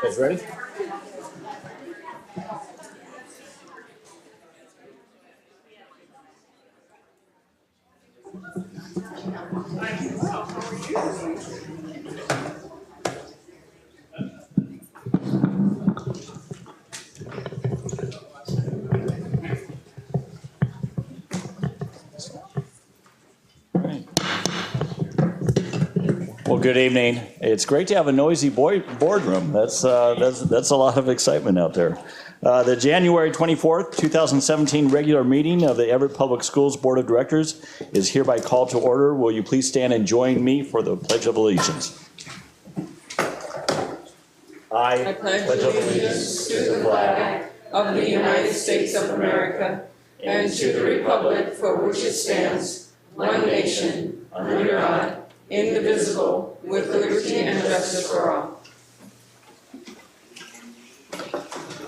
guys ready? Well, good evening. It's great to have a noisy boardroom. That's a lot of excitement out there. The January 24th, 2017 regular meeting of the Everett Public Schools Board of Directors is hereby called to order. Will you please stand and join me for the Pledge of Allegiance? I pledge allegiance to the flag of the United States of America and to the republic for which it stands, one nation, under God, indivisible, with liberty and justice for all.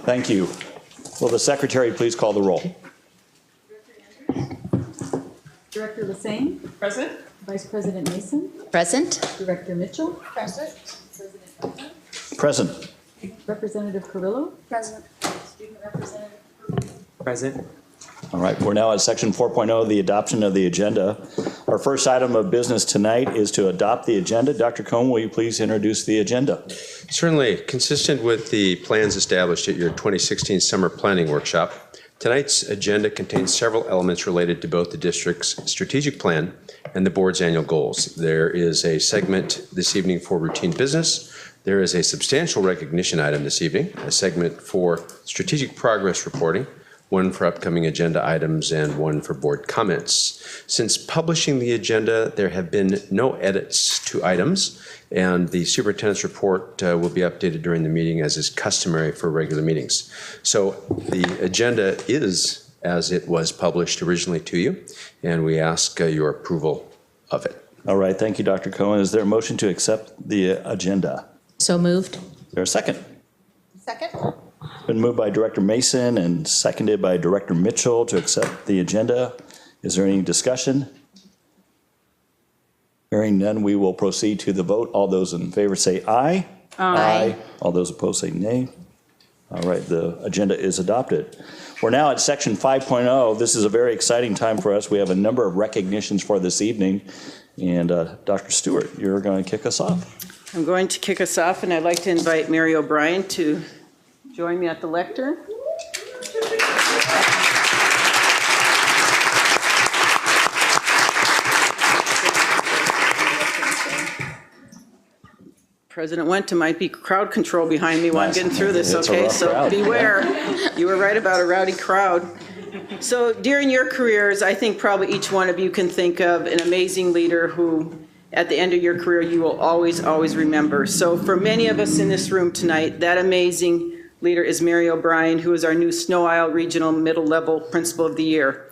Thank you. Will the Secretary please call the roll? Director Lassane? Present. Vice President Mason? Present. Director Mitchell? Present. President Butler? Present. Representative Carrillo? Present. Student Representative? Present. All right, we're now at section 4.0, the adoption of the agenda. Our first item of business tonight is to adopt the agenda. Dr. Cohn, will you please introduce the agenda? Certainly. Consistent with the plans established at your 2016 Summer Planning Workshop, tonight's agenda contains several elements related to both the district's strategic plan and the board's annual goals. There is a segment this evening for routine business. There is a substantial recognition item this evening, a segment for strategic progress reporting, one for upcoming agenda items, and one for board comments. Since publishing the agenda, there have been no edits to items, and the superintendent's report will be updated during the meeting as is customary for regular meetings. So the agenda is as it was published originally to you, and we ask your approval of it. All right, thank you, Dr. Cohen. Is there a motion to accept the agenda? So moved. Is there a second? Second. Been moved by Director Mason and seconded by Director Mitchell to accept the agenda. Is there any discussion? Hearing none, we will proceed to the vote. All those in favor say aye. Aye. All those opposed say nay. All right, the agenda is adopted. We're now at section 5.0. This is a very exciting time for us. We have a number of recognitions for this evening. And Dr. Stewart, you're going to kick us off. I'm going to kick us off, and I'd like to invite Mary O'Brien to join me at the lectern. President Wenta might be crowd control behind me while I'm getting through this, It's a okay? rough So crowd. beware. You were right about a rowdy crowd. So during your careers, I think probably each one of you can think of an amazing leader who, at the end of your career, you will always, always remember. So for many of us in this room tonight, that amazing leader is Mary O'Brien, who is our new Snow Isle Regional Middle Level Principal of the Year.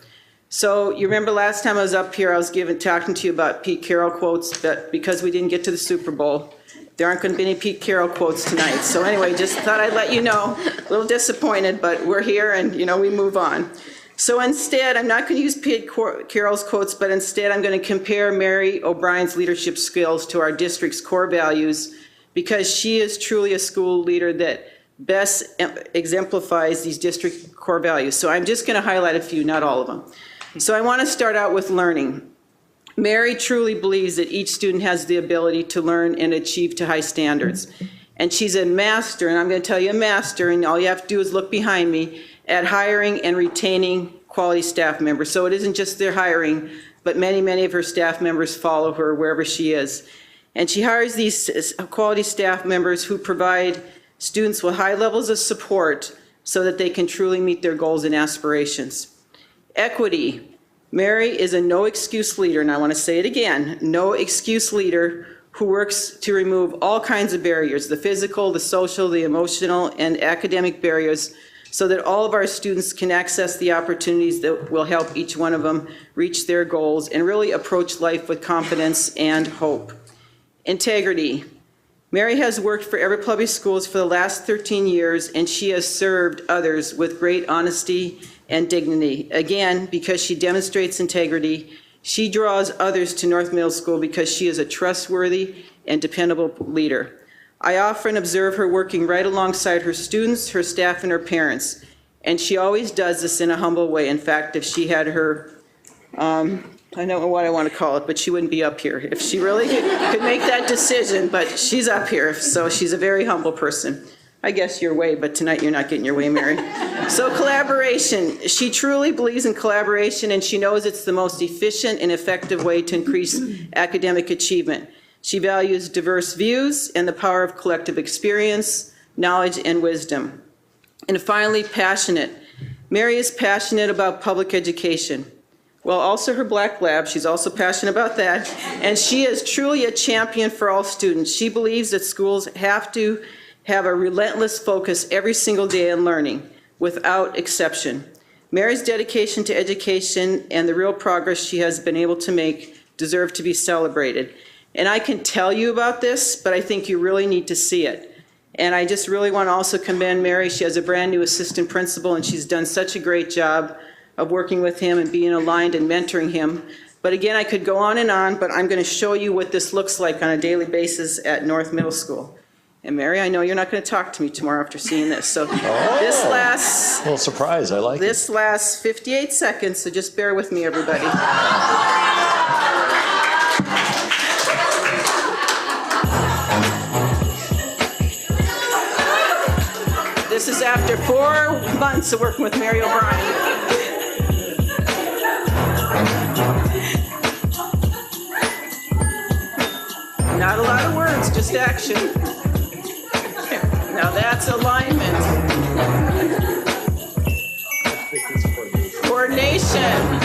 So you remember last time I was up here, I was talking to you about Pete Carroll quotes, but because we didn't get to the Super Bowl, there aren't going to be any Pete Carroll quotes tonight. So anyway, just thought I'd let you know. A little disappointed, but we're here and, we move on. So instead, I'm not going to use Pete Carroll's quotes, but instead I'm going to compare Mary O'Brien's leadership skills to our district's core values, because she is truly a school leader that best exemplifies these district core values. So I'm just going to highlight a few, not all of them. So I want to start out with learning. Mary truly believes that each student has the ability to learn and achieve to high standards. And she's a master, and I'm going to tell you a master, and all you have to do is look behind me, at hiring and retaining quality staff members. So it isn't just their hiring, but many, many of her staff members follow her wherever she is. And she hires these quality staff members who provide students with high levels of support so that they can truly meet their goals and aspirations. Equity. Mary is a no-excuse leader, and I want to say it again, no-excuse leader who works to remove all kinds of barriers, the physical, the social, the emotional, and academic barriers, so that all of our students can access the opportunities that will help each one of them reach their goals and really approach life with confidence and hope. Integrity. Mary has worked for Everett Public Schools for the last 13 years, and she has served others with great honesty and dignity. Again, because she demonstrates integrity, she draws others to North Middle School because she is a trustworthy and dependable leader. I often observe her working right alongside her students, her staff, and her parents. And she always does this in a humble way. In fact, if she had her, I don't know what I want to call it, but she wouldn't be up here if she really could make that decision, but she's up here, so she's a very humble person. I guess your way, but tonight you're not getting your way, Mary. So collaboration. She truly believes in collaboration, and she knows it's the most efficient and effective way to increase academic achievement. She values diverse views and the power of collective experience, knowledge, and wisdom. And finally, passionate. Mary is passionate about public education. Well, also her black lab, she's also passionate about that. And she is truly a champion for all students. She believes that schools have to have a relentless focus every single day on learning, without exception. Mary's dedication to education and the real progress she has been able to make deserve to be celebrated. And I can tell you about this, but I think you really need to see it. And I just really want to also commend Mary. She has a brand new assistant principal, and she's done such a great job of working with him and being aligned and mentoring him. But again, I could go on, but I'm going to show you what this looks like on a daily basis at North Middle School. And Mary, I know you're not going to talk to me tomorrow after seeing this. So this lasts, A little surprise, I like it. this lasts 58 seconds, so just bear with me, everybody. This is after 4 months of working with Mary O'Brien. Not a lot of words, just action. Now that's alignment. Coordination.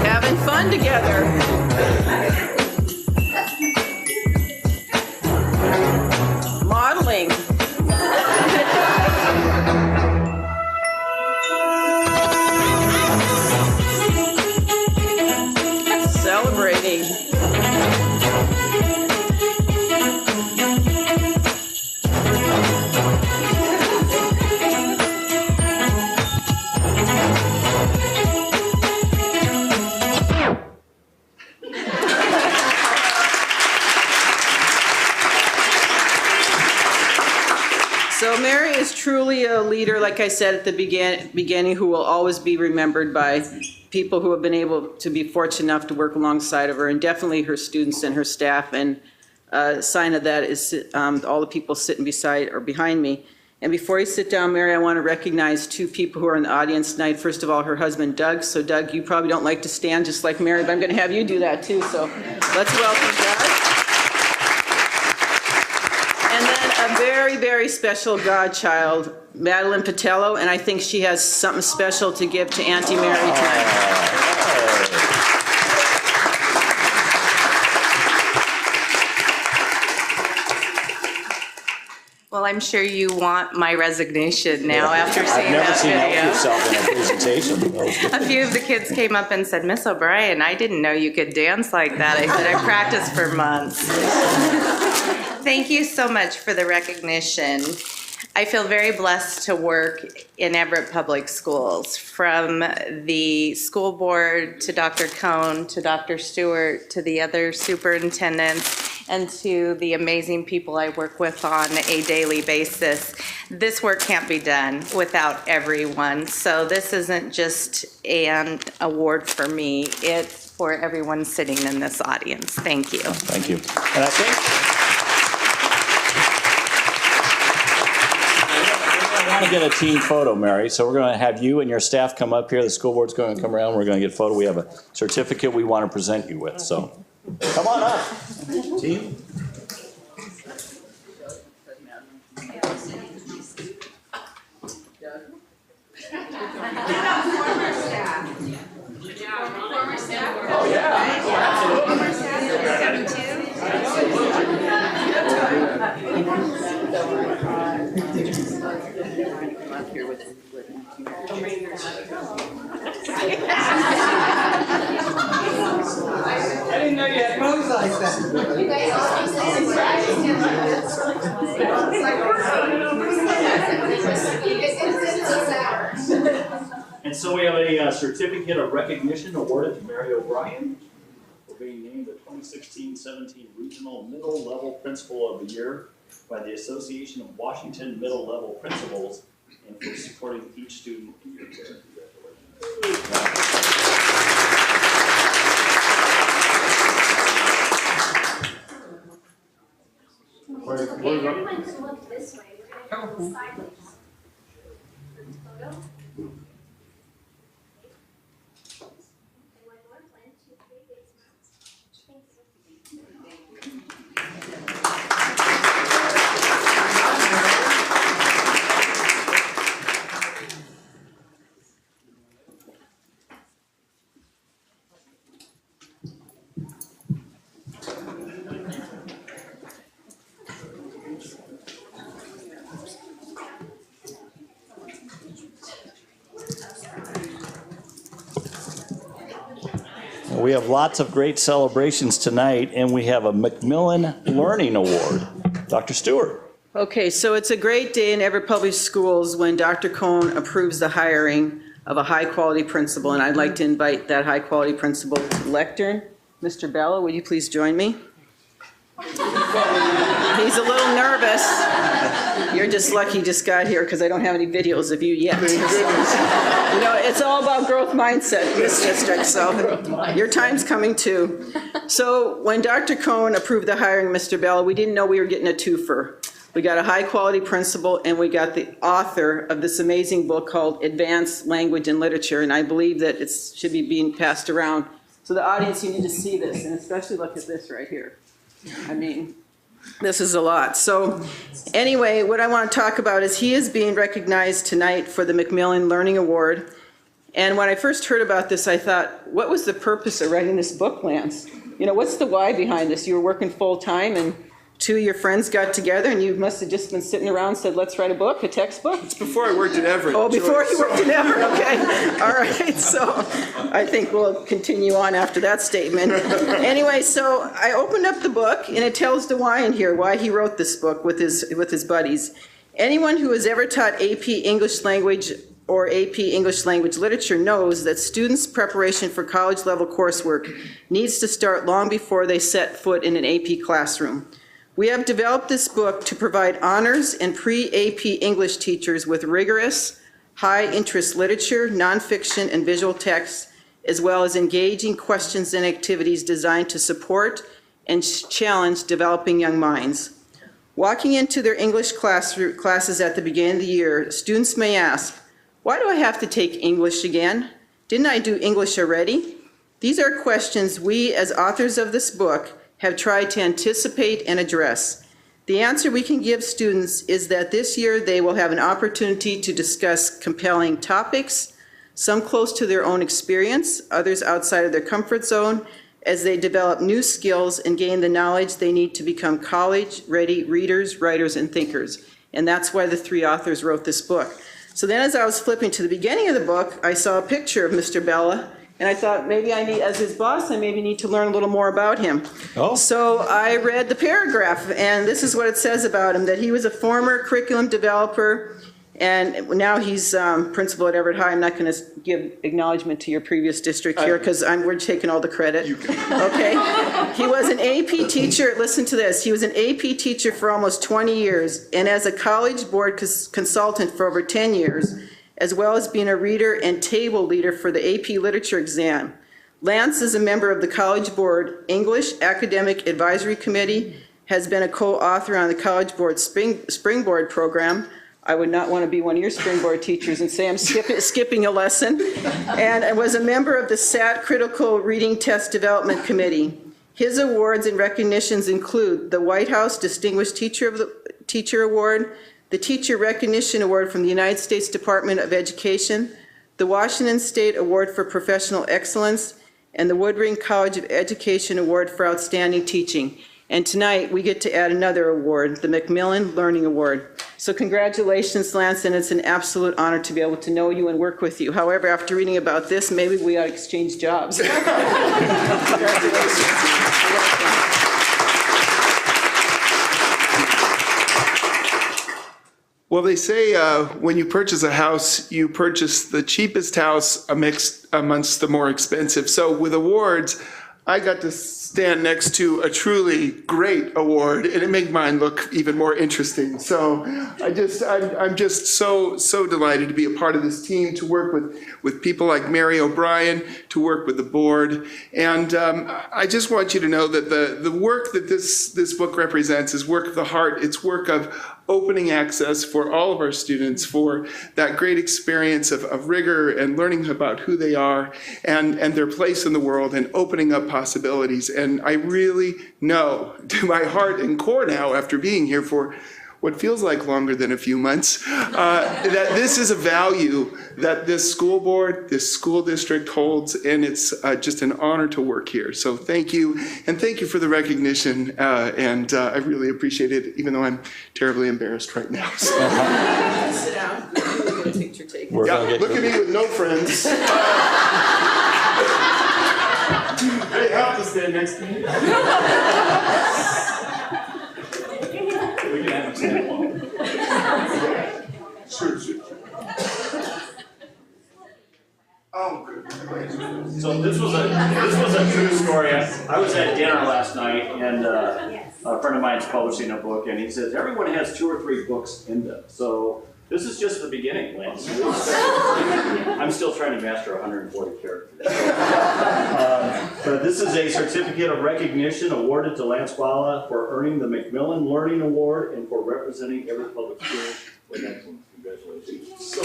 Having fun together. Modeling. Celebrating. So Mary is truly a leader, like I said at the beginning, who will always be remembered by people who have been able to be fortunate enough to work alongside of her, and definitely her students and her staff. And a sign of that is all the people sitting beside or behind me. And before you sit down, Mary, I want to recognize 2 people who are in the audience tonight. First of all, her husband, Doug. So Doug, you probably don't like to stand just like Mary, but I'm going to have you do that too. So let's welcome Doug. And then a very, very special godchild, Madeline Patello, and I think she has something special to give to Auntie Mary tonight. Well, I'm sure you want my resignation now after seeing I've never that seen help video. yourself in a presentation. A few of the kids came up and said, Miss O'Brien, I didn't know you could dance like that. I said, I practiced for months. Thank you so much for the recognition. I feel very blessed to work in Everett Public Schools. From the school board to Dr. Cohn, to Dr. Stewart, to the other superintendents, and to the amazing people I work with on a daily basis. This work can't be done without everyone. So this isn't just an award for me, it's for everyone sitting in this audience. Thank you. Thank you. And I think I want to get a team photo, Mary. So we're going to have you and your staff come up here. The school board's going to come around. We're going to get a photo. We have a certificate we want to present you with. So come on up, team. Oh, yeah. I didn't know you had moves like And so we have a certificate of recognition awarded to Mary O'Brien. We'll being named the 2016-17 Regional Middle Level Principal of the Year by the Association of Washington Middle Level Principals and for supporting each student in your care. Okay, everyone can look this way. We're gonna go sideways. Photo. And one more, 1, 2, 3, big smiles. We have lots of great celebrations tonight, and we have a Macmillan Learning Award. Dr. Stewart. Okay, so it's a great day in Everett Public Schools when Dr. Cohn approves the hiring of a high-quality principal, and I'd like to invite that high-quality principal to the lectern. Mr. Bella, would you please join me? He's a little nervous. You're just lucky you just got here because I don't have any videos of you yet. You know, it's all about growth mindset in this district, so your time's coming too. So when Dr. Cohn approved the hiring of Mr. Bella, we didn't know we were getting a twofer. We got a high-quality principal, and we got the author of this amazing book called Advanced Language and Literature, and I believe that it should be being passed around. So the audience, you need to see this, and especially look at this right here. I mean, this is a lot. So anyway, what I want to talk about is he is being recognized tonight for the Macmillan Learning Award. And when I first heard about this, I thought, what was the purpose of writing this book, Lance? You know, what's the why behind this? You were working full-time, and two of your friends got together, and you must have just been sitting around and said, let's write a book, a textbook? It's before I worked at Everett. Oh, before you worked at Everett, okay. All right, so I think we'll continue on after that statement. Anyway, so I opened up the book, and it tells the why in here, why he wrote this book with his buddies. Anyone who has ever taught AP English Language or AP English Language Literature knows that students' preparation for college-level coursework needs to start long before they set foot in an AP classroom. We have developed this book to provide honors and pre-AP English teachers with rigorous, high-interest literature, nonfiction, and visual text, as well as engaging questions and activities designed to support and challenge developing young minds. Walking into their English classes at the beginning of the year, students may ask, why do I have to take English again? Didn't I do English already? These are questions we, as authors of this book, have tried to anticipate and address. The answer we can give students is that this year they will have an opportunity to discuss compelling topics, some close to their own experience, others outside of their comfort zone, as they develop new skills and gain the knowledge they need to become college-ready readers, writers, and thinkers. And that's why the three authors wrote this book. So then as I was flipping to the beginning of the book, I saw a picture of Mr. Bella, and I thought maybe I need, as his boss, I maybe need to learn a little more about him. Oh. So I read the paragraph, and this is what it says about him, that he was a former curriculum developer, and now he's principal at Everett High. I'm not going to give acknowledgement to your previous district here because we're taking all the credit. Okay? He was an AP teacher. Listen to this. He was an AP teacher for almost 20 years, and as a college board consultant for over 10 years, as well as being a reader and table leader for the AP Literature exam. Lance is a member of the College Board English Academic Advisory Committee, has been a co-author on the College Board Springboard program. I would not want to be one of your Springboard teachers and say I'm skipping a lesson. And was a member of the SAT Critical Reading Test Development Committee. His awards and recognitions include the White House Distinguished Teacher Award, the Teacher Recognition Award from the United States Department of Education, the Washington State Award for Professional Excellence, and the Woodring College of Education Award for Outstanding Teaching. And tonight, we get to add another award, the Macmillan Learning Award. So congratulations, Lance, and it's an absolute honor to be able to know you and work with you. However, after reading about this, maybe we ought to exchange jobs. Congratulations. You're welcome. Well, they say when you purchase a house, you purchase the cheapest house amongst the more expensive. So with awards, I got to stand next to a truly great award, and it made mine look even more interesting. So I'm just so delighted to be a part of this team, to work with people like Mary O'Brien, to work with the board. And I just want you to know that the work that this book represents is work of the heart. It's work of opening access for all of our students for that great experience of rigor and learning about who they are and their place in the world, and opening up possibilities. And I really know to my heart and core now, after being here for what feels like longer than a few months, that this is a value that this school board, this school district holds, and it's just an honor to work here. So thank you, and thank you for the recognition, and I really appreciate it, even though I'm terribly embarrassed right now. So. Sit down. We'll get a picture taken. We're Yeah, gonna get- look at me with no friends. They have to stand next to me. We can have them stand. Sure. Oh, good. So this was a true story. I was at dinner last night, and a friend of mine's publishing a book, and he says everyone has 2 or 3 books in them. So this is just the beginning, Lance. I'm still trying to master 140 characters. But this is a certificate of recognition awarded to Lance Bala for earning the Macmillan Learning Award and for representing every public school with excellence. Congratulations. So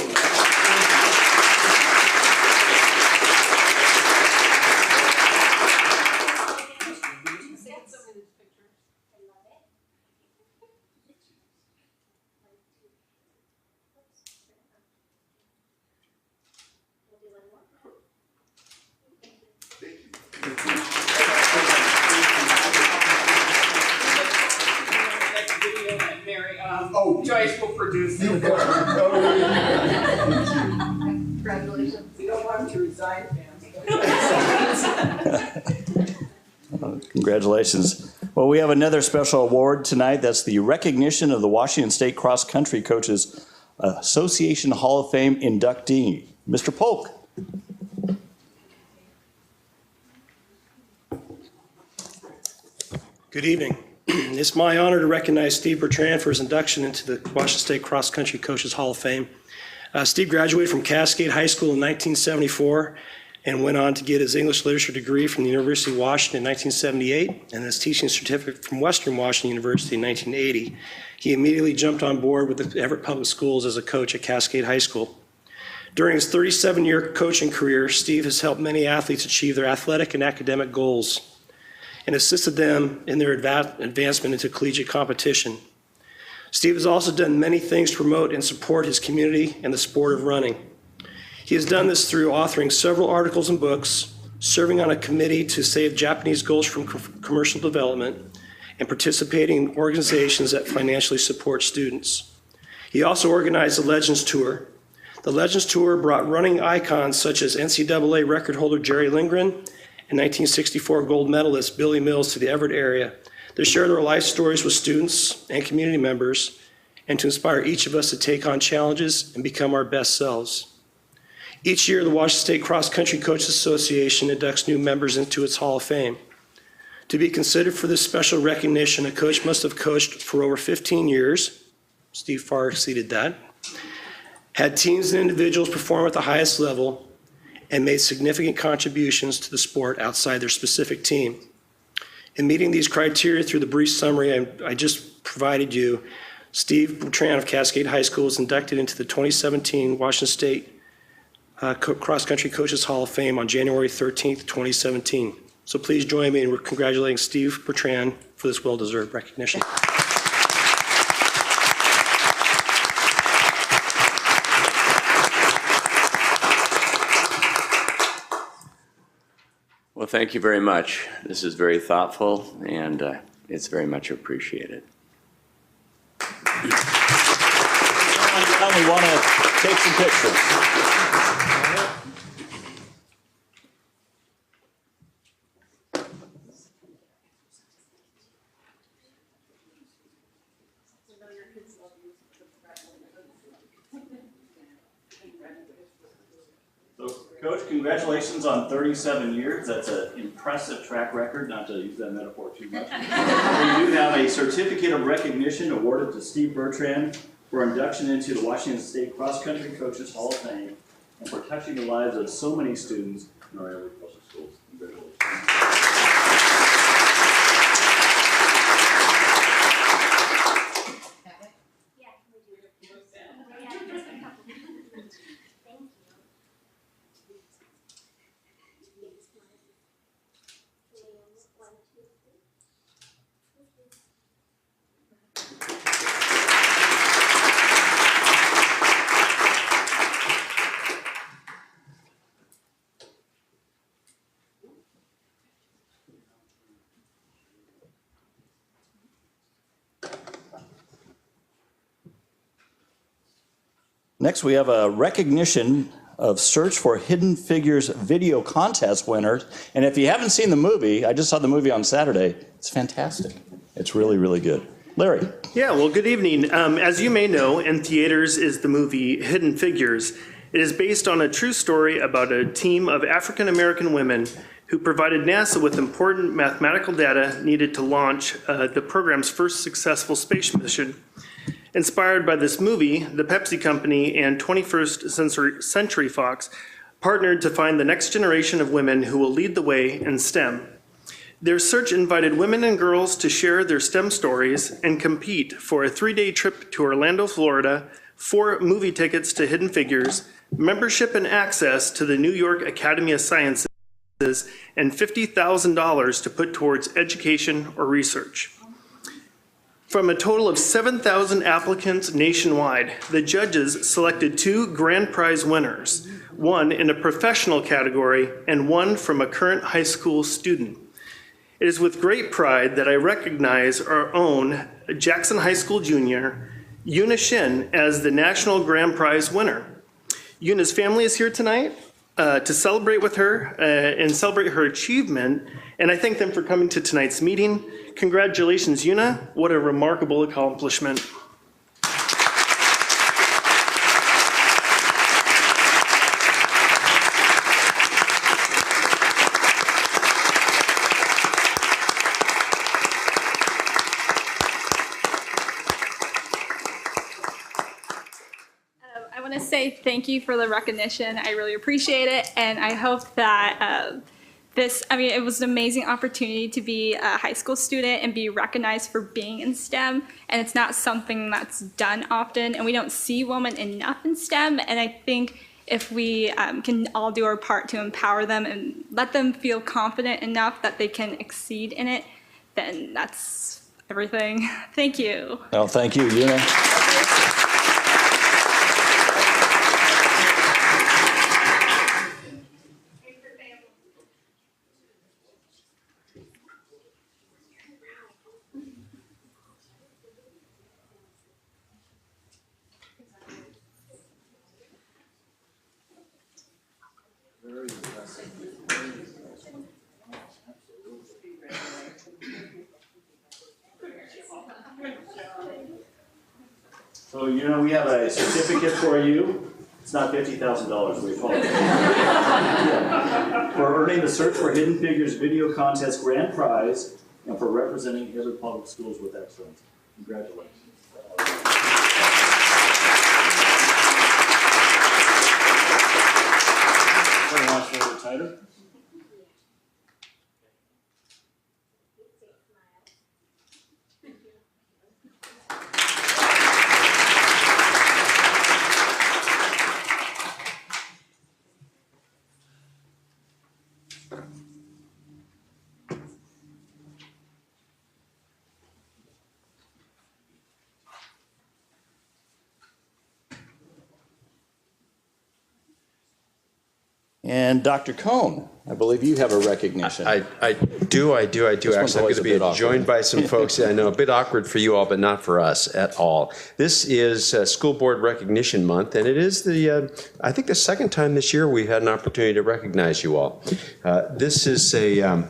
Joyce will produce it. Congratulations. We don't want to resign, fans. Congratulations. Well, we have another special award tonight. That's the recognition of the Washington State Cross Country Coaches Association Hall of Fame inductee, Mr. Polk. Good evening. It's my honor to recognize Steve Bertrand for his induction into the Washington State Cross Country Coaches Hall of Fame. Steve graduated from Cascade High School in 1974 and went on to get his English Literature degree from the University of Washington in 1978 and his teaching certificate from Western Washington University in 1980. He immediately jumped on board with the Everett Public Schools as a coach at Cascade High School. During his 37-year coaching career, Steve has helped many athletes achieve their athletic and academic goals and assisted them in their advancement into collegiate competition. Steve has also done many things to promote and support his community and the sport of running. He has done this through authoring several articles and books, serving on a committee to save Japanese gulls from commercial development, and participating in organizations that financially support students. He also organized the Legends Tour. The Legends Tour brought running icons such as NCAA record holder Jerry Lindgren and 1964 gold medalist Billy Mills to the Everett area to share their life stories with students and community members and to inspire each of us to take on challenges and become our best selves. Each year, the Washington State Cross Country Coaches Association inducts new members into its Hall of Fame. To be considered for this special recognition, a coach must have coached for over 15 years. Steve far exceeded that. Had teams and individuals perform at the highest level, and made significant contributions to the sport outside their specific team. In meeting these criteria through the brief summary I just provided you, Steve Bertrand of Cascade High School was inducted into the 2017 Washington State Cross Country Coaches Hall of Fame on January 13th, 2017. So please join me in congratulating Steve Bertrand for this well-deserved recognition. Well, thank you very much. This is very thoughtful, and it's very much appreciated. We want to take some pictures. Coach, congratulations on 37 years. That's an impressive track record, not to use that metaphor too much. We do have a certificate of recognition awarded to Steve Bertrand for induction into the Washington State Cross Country Coaches Hall of Fame and for touching the lives of so many students in our area public schools. Congratulations. Yeah, we do. Yeah, just a couple. Thank you. One, two, three. Next, we have a recognition of Search for Hidden Figures video contest winners. And if you haven't seen the movie, I just saw the movie on Saturday. It's fantastic. It's really, really good. Larry. Yeah, well, good evening. As you may know, in theaters is the movie Hidden Figures. It is based on a true story about a team of African-American women who provided NASA with important mathematical data needed to launch the program's first successful space mission. Inspired by this movie, the Pepsi Company and 21st Century Fox partnered to find the next generation of women who will lead the way in STEM. Their search invited women and girls to share their STEM stories and compete for a 3-day trip to Orlando, Florida, 4 movie tickets to Hidden Figures, membership and access to the New York Academy of Sciences, and $50,000 to put towards education or research. From a total of 7,000 applicants nationwide, the judges selected 2 grand prize winners, one in a professional category and one from a current high school student. It is with great pride that I recognize our own Jackson High School junior, Yuna Shin, as the National Grand Prize winner. Yuna's family is here tonight to celebrate with her and celebrate her achievement, and I thank them for coming to tonight's meeting. Congratulations, Yuna. What a remarkable accomplishment. I want to say thank you for the recognition. I really appreciate it, and I hope that it was an amazing opportunity to be a high school student and be recognized for being in STEM, and it's not something that's done often, and we don't see women enough in STEM, and I think if we can all do our part to empower them and let them feel confident enough that they can exceed in it, then that's everything. Thank you. Well, thank you, Yuna. So, we have a certificate for you. It's not $50,000, we apologize. Yeah. For earning the Search for Hidden Figures video contest grand prize and for representing Everett Public Schools with excellence. Congratulations. Very much, a little tighter. And Dr. Cohn, I believe you have a recognition. I do. Actually, I'm going to be joined by some folks. I know, a bit awkward for you all, but not for us at all. This is School Board Recognition Month, and it is I think the second time this year we had an opportunity to recognize you all. This is a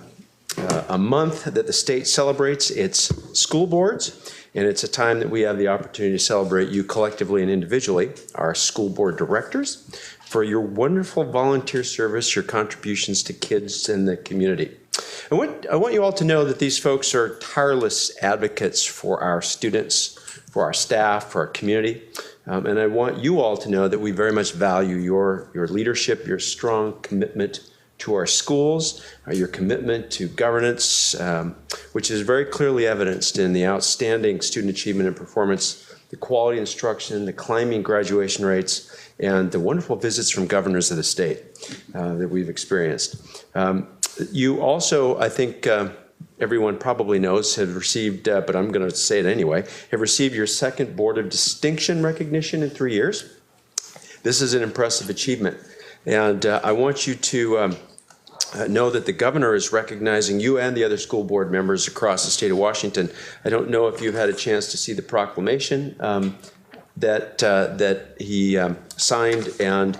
month that the state celebrates its school boards, And it's a time that we have the opportunity to celebrate you collectively and individually, our school board directors, for your wonderful volunteer service, your contributions to kids in the community. I want you all to know that these folks are tireless advocates for our students, for our staff, for our community. And I want you all to know that we very much value your leadership, your strong commitment to our schools, your commitment to governance, which is very clearly evidenced in the outstanding student achievement and performance, the quality instruction, the climbing graduation rates, and the wonderful visits from governors of the state that we've experienced. You also, I think everyone probably knows, have received, but I'm going to say it anyway, have received your second Board of Distinction recognition in 3 years. This is an impressive achievement. And I want you to know that the governor is recognizing you and the other school board members across the state of Washington. I don't know if you've had a chance to see the proclamation that he signed and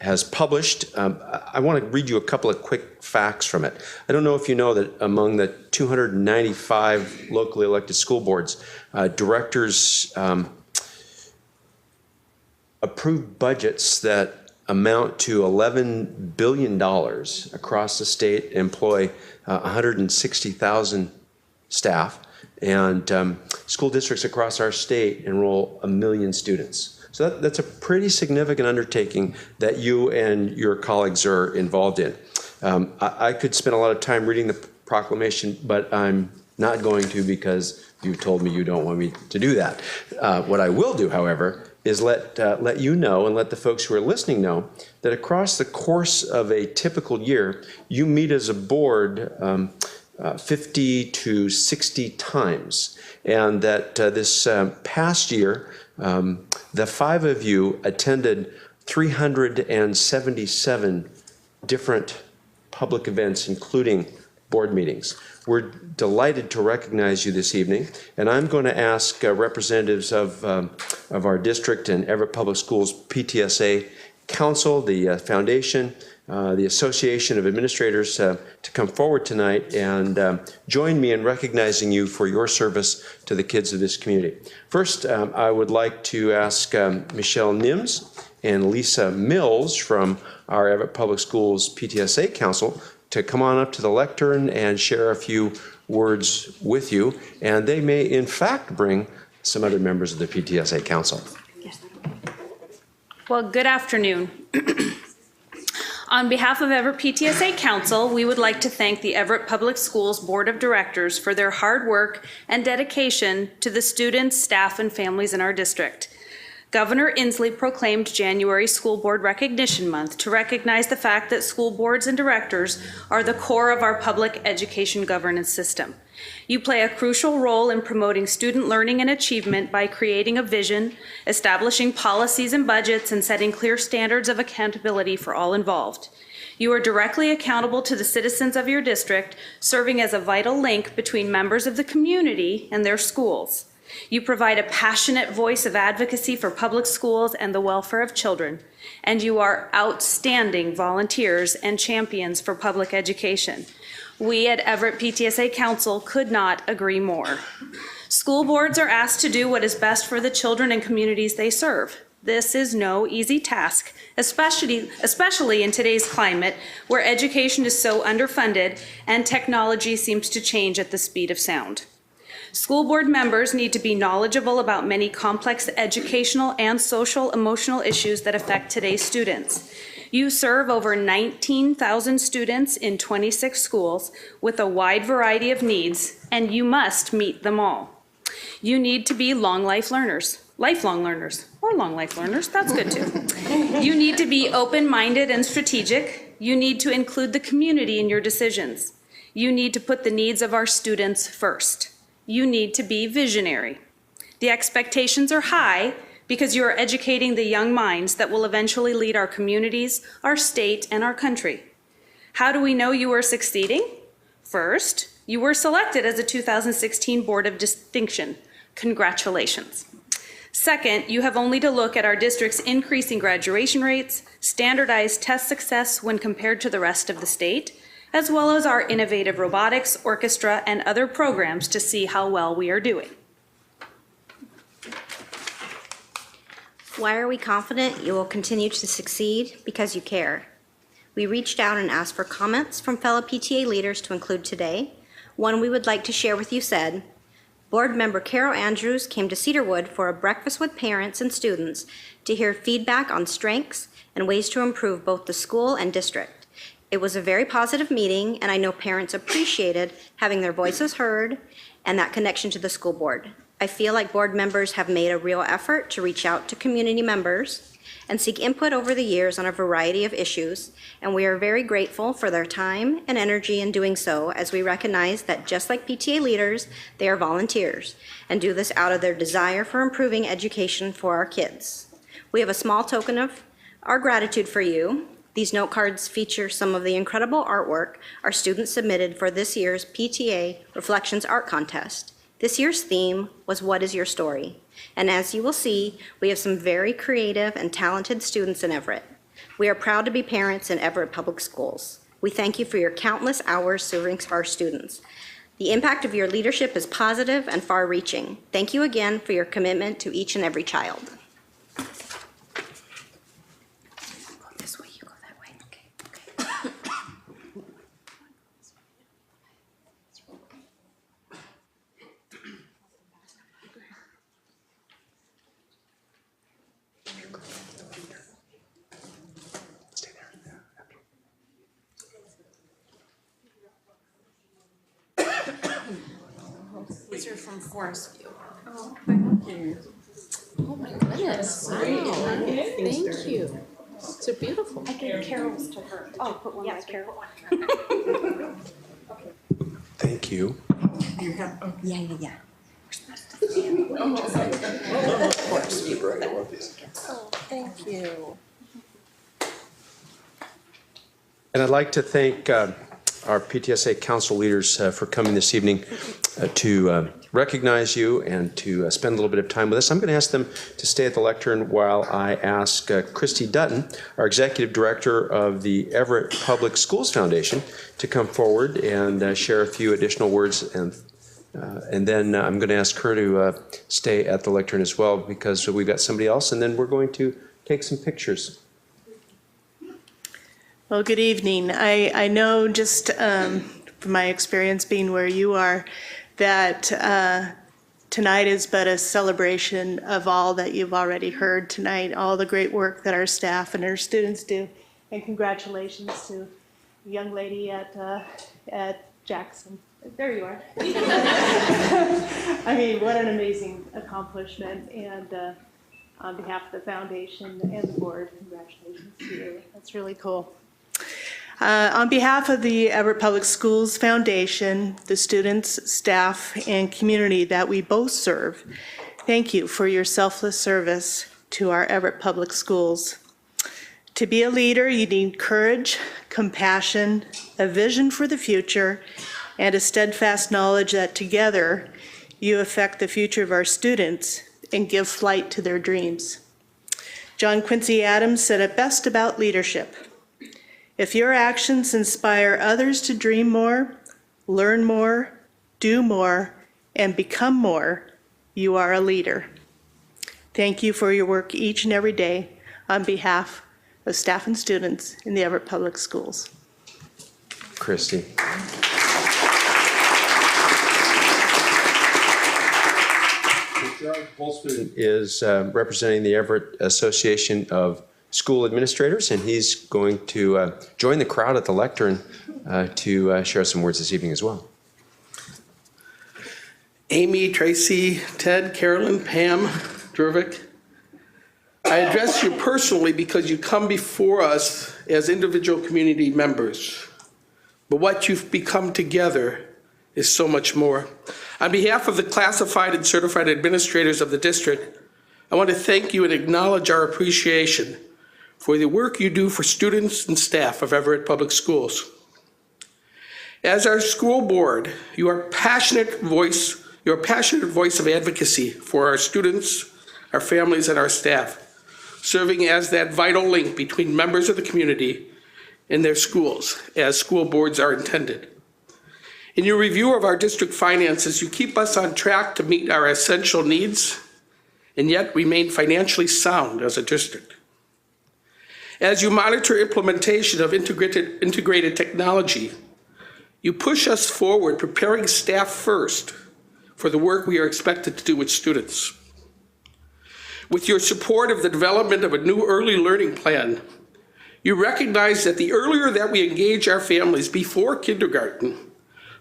has published. I want to read you a couple of quick facts from it. I don't know if you know that among the 295 locally elected school boards, directors approved budgets that amount to $11 billion across the state, employ 160,000 staff, and school districts across our state enroll 1 million students. So that's a pretty significant undertaking that you and your colleagues are involved in. I could spend a lot of time reading the proclamation, but I'm not going to because you told me you don't want me to do that. What I will do, however, is let you know and let the folks who are listening know that across the course of a typical year, you meet as a board 50 to 60 times. And that this past year, the 5 of you attended 377 different public events, including board meetings. We're delighted to recognize you this evening, and I'm going to ask representatives of our district and Everett Public Schools PTSA Council, the foundation, the Association of Administrators to come forward tonight and join me in recognizing you for your service to the kids of this community. First, I would like to ask Michelle Nims and Lisa Mills from our Everett Public Schools PTSA Council to come on up to the lectern and share a few words with you. And they may, in fact, bring some other members of the PTSA Council. Well, good afternoon. On behalf of Everett PTSA Council, we would like to thank the Everett Public Schools Board of Directors for their hard work and dedication to the students, staff, and families in our district. Governor Inslee proclaimed January School Board Recognition Month to recognize the fact that school boards and directors are the core of our public education governance system. You play a crucial role in promoting student learning and achievement by creating a vision, establishing policies and budgets, and setting clear standards of accountability for all involved. You are directly accountable to the citizens of your district, serving as a vital link between members of the community and their schools. You provide a passionate voice of advocacy for public schools and the welfare of children, and you are outstanding volunteers and champions for public education. We at Everett PTSA Council could not agree more. School boards are asked to do what is best for the children and communities they serve. This is no easy task, especially in today's climate where education is so underfunded and technology seems to change at the speed of sound. School board members need to be knowledgeable about many complex educational and social emotional issues that affect today's students. You serve over 19,000 students in 26 schools with a wide variety of needs, and you must meet them all. You need to be lifelong learners, or long life learners, that's good too. You need to be open-minded and strategic. You need to include the community in your decisions. You need to put the needs of our students first. You need to be visionary. The expectations are high because you are educating the young minds that will eventually lead our communities, our state, and our country. How do we know you are succeeding? First, you were selected as a 2016 Board of Distinction. Congratulations. Second, you have only to look at our district's increasing graduation rates, standardized test success when compared to the rest of the state, as well as our innovative robotics, orchestra, and other programs to see how well we are doing. Why are we confident you will continue to succeed? Because you care. We reached out and asked for comments from fellow PTA leaders to include today. One we would like to share with you said, Board member Carol Andrews came to Cedarwood for a breakfast with parents and students to hear feedback on strengths and ways to improve both the school and district. It was a very positive meeting, and I know parents appreciated having their voices heard and that connection to the school board. I feel like board members have made a real effort to reach out to community members and seek input over the years on a variety of issues, and we are very grateful for their time and energy in doing so, as we recognize that just like PTA leaders, they are volunteers and do this out of their desire for improving education for our kids. We have a small token of our gratitude for you. These note cards feature some of the incredible artwork our students submitted for this year's PTA Reflections Art Contest. This year's theme was What is Your Story? And as you will see, we have some very creative and talented students in Everett. We are proud to be parents in Everett Public Schools. We thank you for your countless hours serving our students. The impact of your leadership is positive and far-reaching. Thank you again for your commitment to each and every child. These are from Forest View. Oh, thank you. Oh my goodness. Wow. Thank you. So beautiful. I gave Carol's to her. Oh, put one by Carol. Thank you. You have, oh. Yeah. Oh, thank you. And I'd like to thank our PTSA council leaders for coming this evening to recognize you and to spend a little bit of time with us. I'm going to ask them to stay at the lectern while I ask Christy Dutton, our Executive Director of the Everett Public Schools Foundation, to come forward and share a few additional words. And then I'm going to ask her to stay at the lectern as well, because we've got somebody else, and then we're going to take some pictures. Well, good evening. I know just from my experience being where you are that tonight is but a celebration of all that you've already heard tonight, all the great work that our staff and our students do. And congratulations to the young lady at Jackson. There you are. I mean, what an amazing accomplishment. And on behalf of the foundation and the board, congratulations to you. That's really cool. On behalf of the Everett Public Schools Foundation, the students, staff, and community that we both serve, thank you for your selfless service to our Everett Public Schools. To be a leader, you need courage, compassion, a vision for the future, and a steadfast knowledge that together you affect the future of our students and give flight to their dreams. John Quincy Adams said it best about leadership. If your actions inspire others to dream more, learn more, do more, and become more, you are a leader. Thank you for your work each and every day on behalf of staff and students in the Everett Public Schools. Christy. Gerard Holzman is representing the Everett Association of School Administrators, and he's going to join the crowd at the lectern to share some words this evening as well. Amy, Tracy, Ted, Carolyn, Pam, Druvik, I address you personally because you come before us as individual community members. But what you've become together is so much more. On behalf of the classified and certified administrators of the district, I want to thank you and acknowledge our appreciation for the work you do for students and staff of Everett Public Schools. As our school board, you're a passionate voice of advocacy for our students, our families, and our staff, serving as that vital link between members of the community and their schools, as school boards are intended. In your review of our district finances, you keep us on track to meet our essential needs and yet remain financially sound as a district. As you monitor implementation of integrated technology, you push us forward, preparing staff first for the work we are expected to do with students. With your support of the development of a new early learning plan, you recognize that the earlier that we engage our families before kindergarten,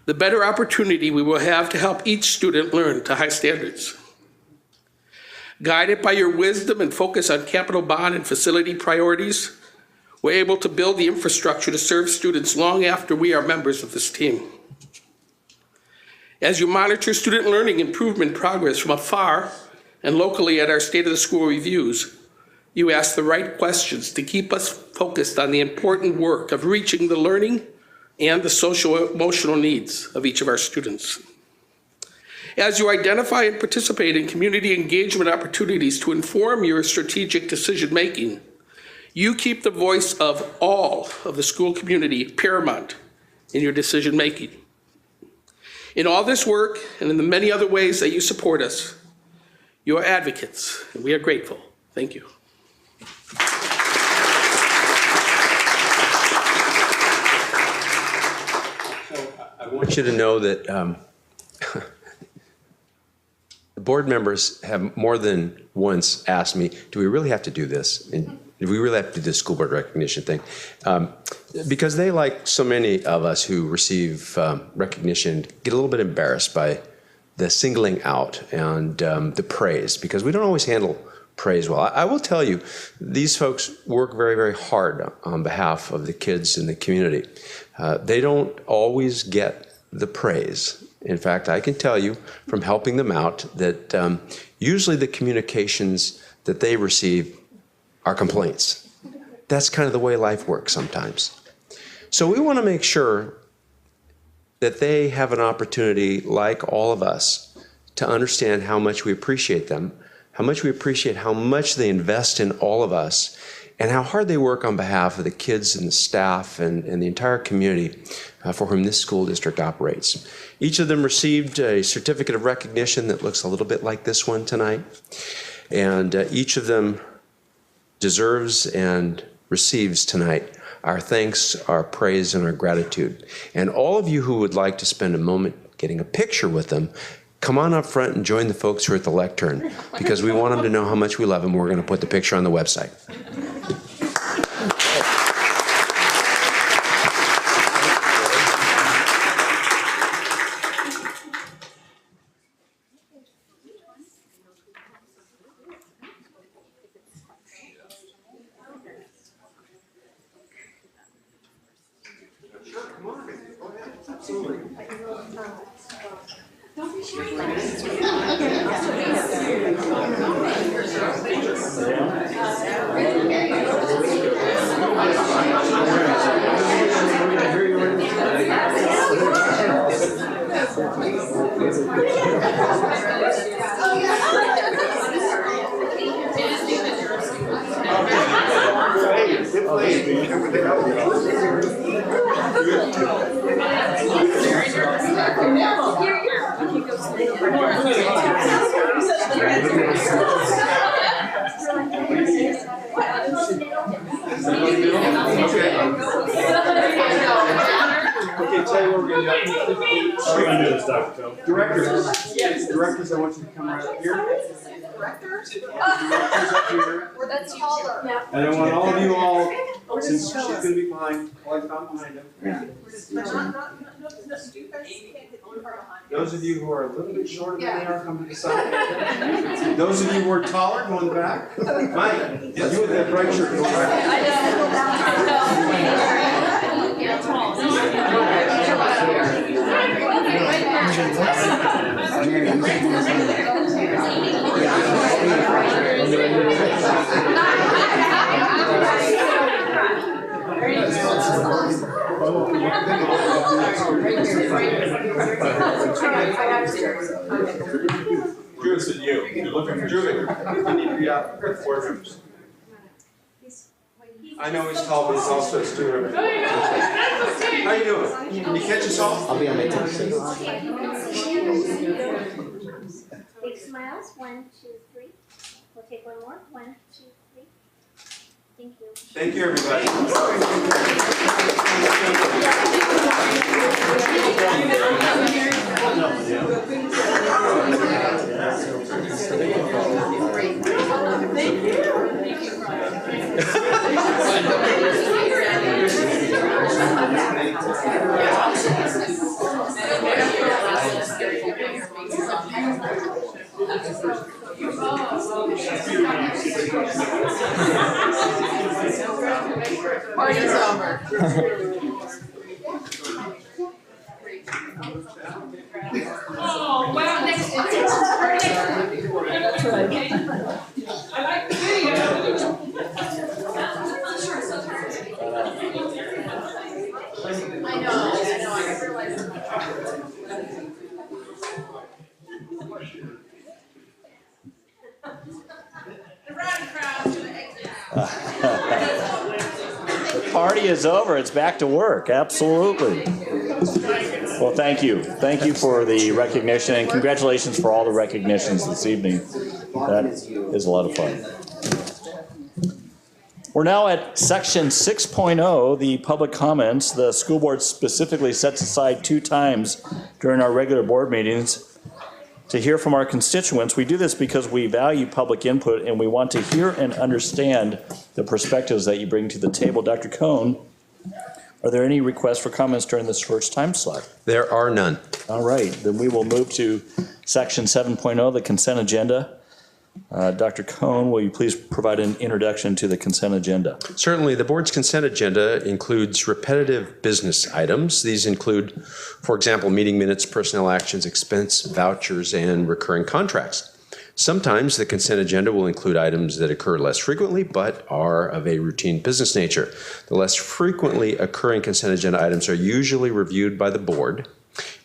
the better opportunity we will have to help each student learn to high standards. Guided by your wisdom and focus on capital bond and facility priorities, we're able to build the infrastructure to serve students long after we are members of this team. As you monitor student learning improvement progress from afar and locally at our State of the School reviews, you ask the right questions to keep us focused on the important work of reaching the learning and the social-emotional needs of each of our students. As you identify and participate in community engagement opportunities to inform your strategic decision-making, you keep the voice of all of the school community paramount in your decision-making. In all this work and in the many other ways that you support us, you are advocates, and we are grateful. Thank you. I want you to know that the board members have more than once asked me, do we really have to do this? And do we really have to do this school board recognition thing? Because they, like so many of us who receive recognition, get a little bit embarrassed by the singling out and the praise, because we don't always handle praise well. I will tell you, these folks work very, very hard on behalf of the kids in the community. They don't always get the praise. In fact, I can tell you from helping them out that usually the communications that they receive are complaints. That's kind of the way life works sometimes. So we want to make sure that they have an opportunity, like all of us, to understand how much we appreciate them, how much we appreciate how much they invest in all of us, and how hard they work on behalf of the kids and the staff and the entire community for whom this school district operates. Each of them received a certificate of recognition that looks a little bit like this one tonight, and each of them deserves and receives tonight our thanks, our praise, and our gratitude. And all of you who would like to spend a moment getting a picture with them, come on up front and join the folks who are at the lectern, because we want them to know how much we love them. We're going to put the picture on the website. Directors, I want you to come right up here. Directors up here. That's taller. And I want all of you all, since she's going to be behind, collect on behind him. Those of you who are a little bit shorter than they are, come to the side. Those of you who are taller, go in the back. Mike, you with that bright shirt, go Drew said you. You're looking for Drew. You need to be out with board members. I know he's tall, but he's also a student. How you doing? Can you catch us all? I'll be on my team. Big smiles. 1, 2, 3. 1, 2, 3. Thank you. Thank you, everybody. Party's over. Oh, wow, next. That's right. I like the video. I know, I realize. The rowdy crowd's gonna exit out. The party is over. It's back to work. Absolutely. Well, thank you. Thank you for the recognition, and congratulations for all the recognitions this evening. That is a lot of fun. We're now at section 6.0, the public comments. The school board specifically sets aside 2 times during our regular board meetings to hear from our constituents. We do this because we value public input and we want to hear and understand the perspectives that you bring to the table. Dr. Cohn, are there any requests for comments during this first time slot? There are none. All right, then we will move to section 7.0, the consent agenda. Dr. Cohn, will you please provide an introduction to the consent agenda? Certainly, the board's consent agenda includes repetitive business items. These include, for example, meeting minutes, personnel actions, expense vouchers, and recurring contracts. Sometimes the consent agenda will include items that occur less frequently but are of a routine business nature. The less frequently occurring consent agenda items are usually reviewed by the board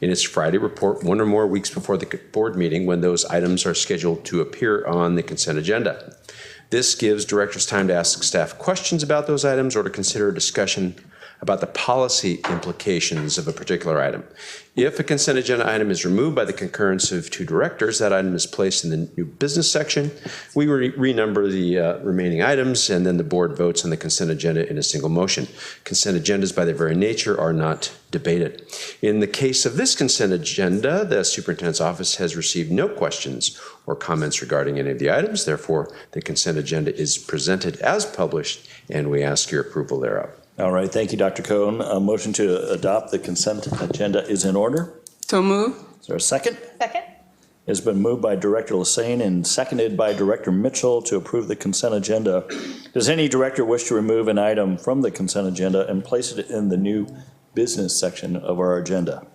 in its Friday report 1 or more weeks before the board meeting when those items are scheduled to appear on the consent agenda. This gives directors time to ask staff questions about those items or to consider a discussion about the policy implications of a particular item. If a consent agenda item is removed by the concurrence of 2 directors, that item is placed in the new business section. We renumber the remaining items, and then the board votes on the consent agenda in a single motion. Consent agendas, by their very nature, are not debated. In the case of this consent agenda, the superintendent's office has received no questions or comments regarding any of the items. Therefore, the consent agenda is presented as published, and we ask your approval thereof. All right, thank you, Dr. Cohn. A motion to adopt the consent agenda is in order. So move. Is there a second? Second. It's been moved by Director Lassane and seconded by Director Mitchell to approve the consent agenda. Does any director wish to remove an item from the consent agenda and place it in the new business section of our agenda?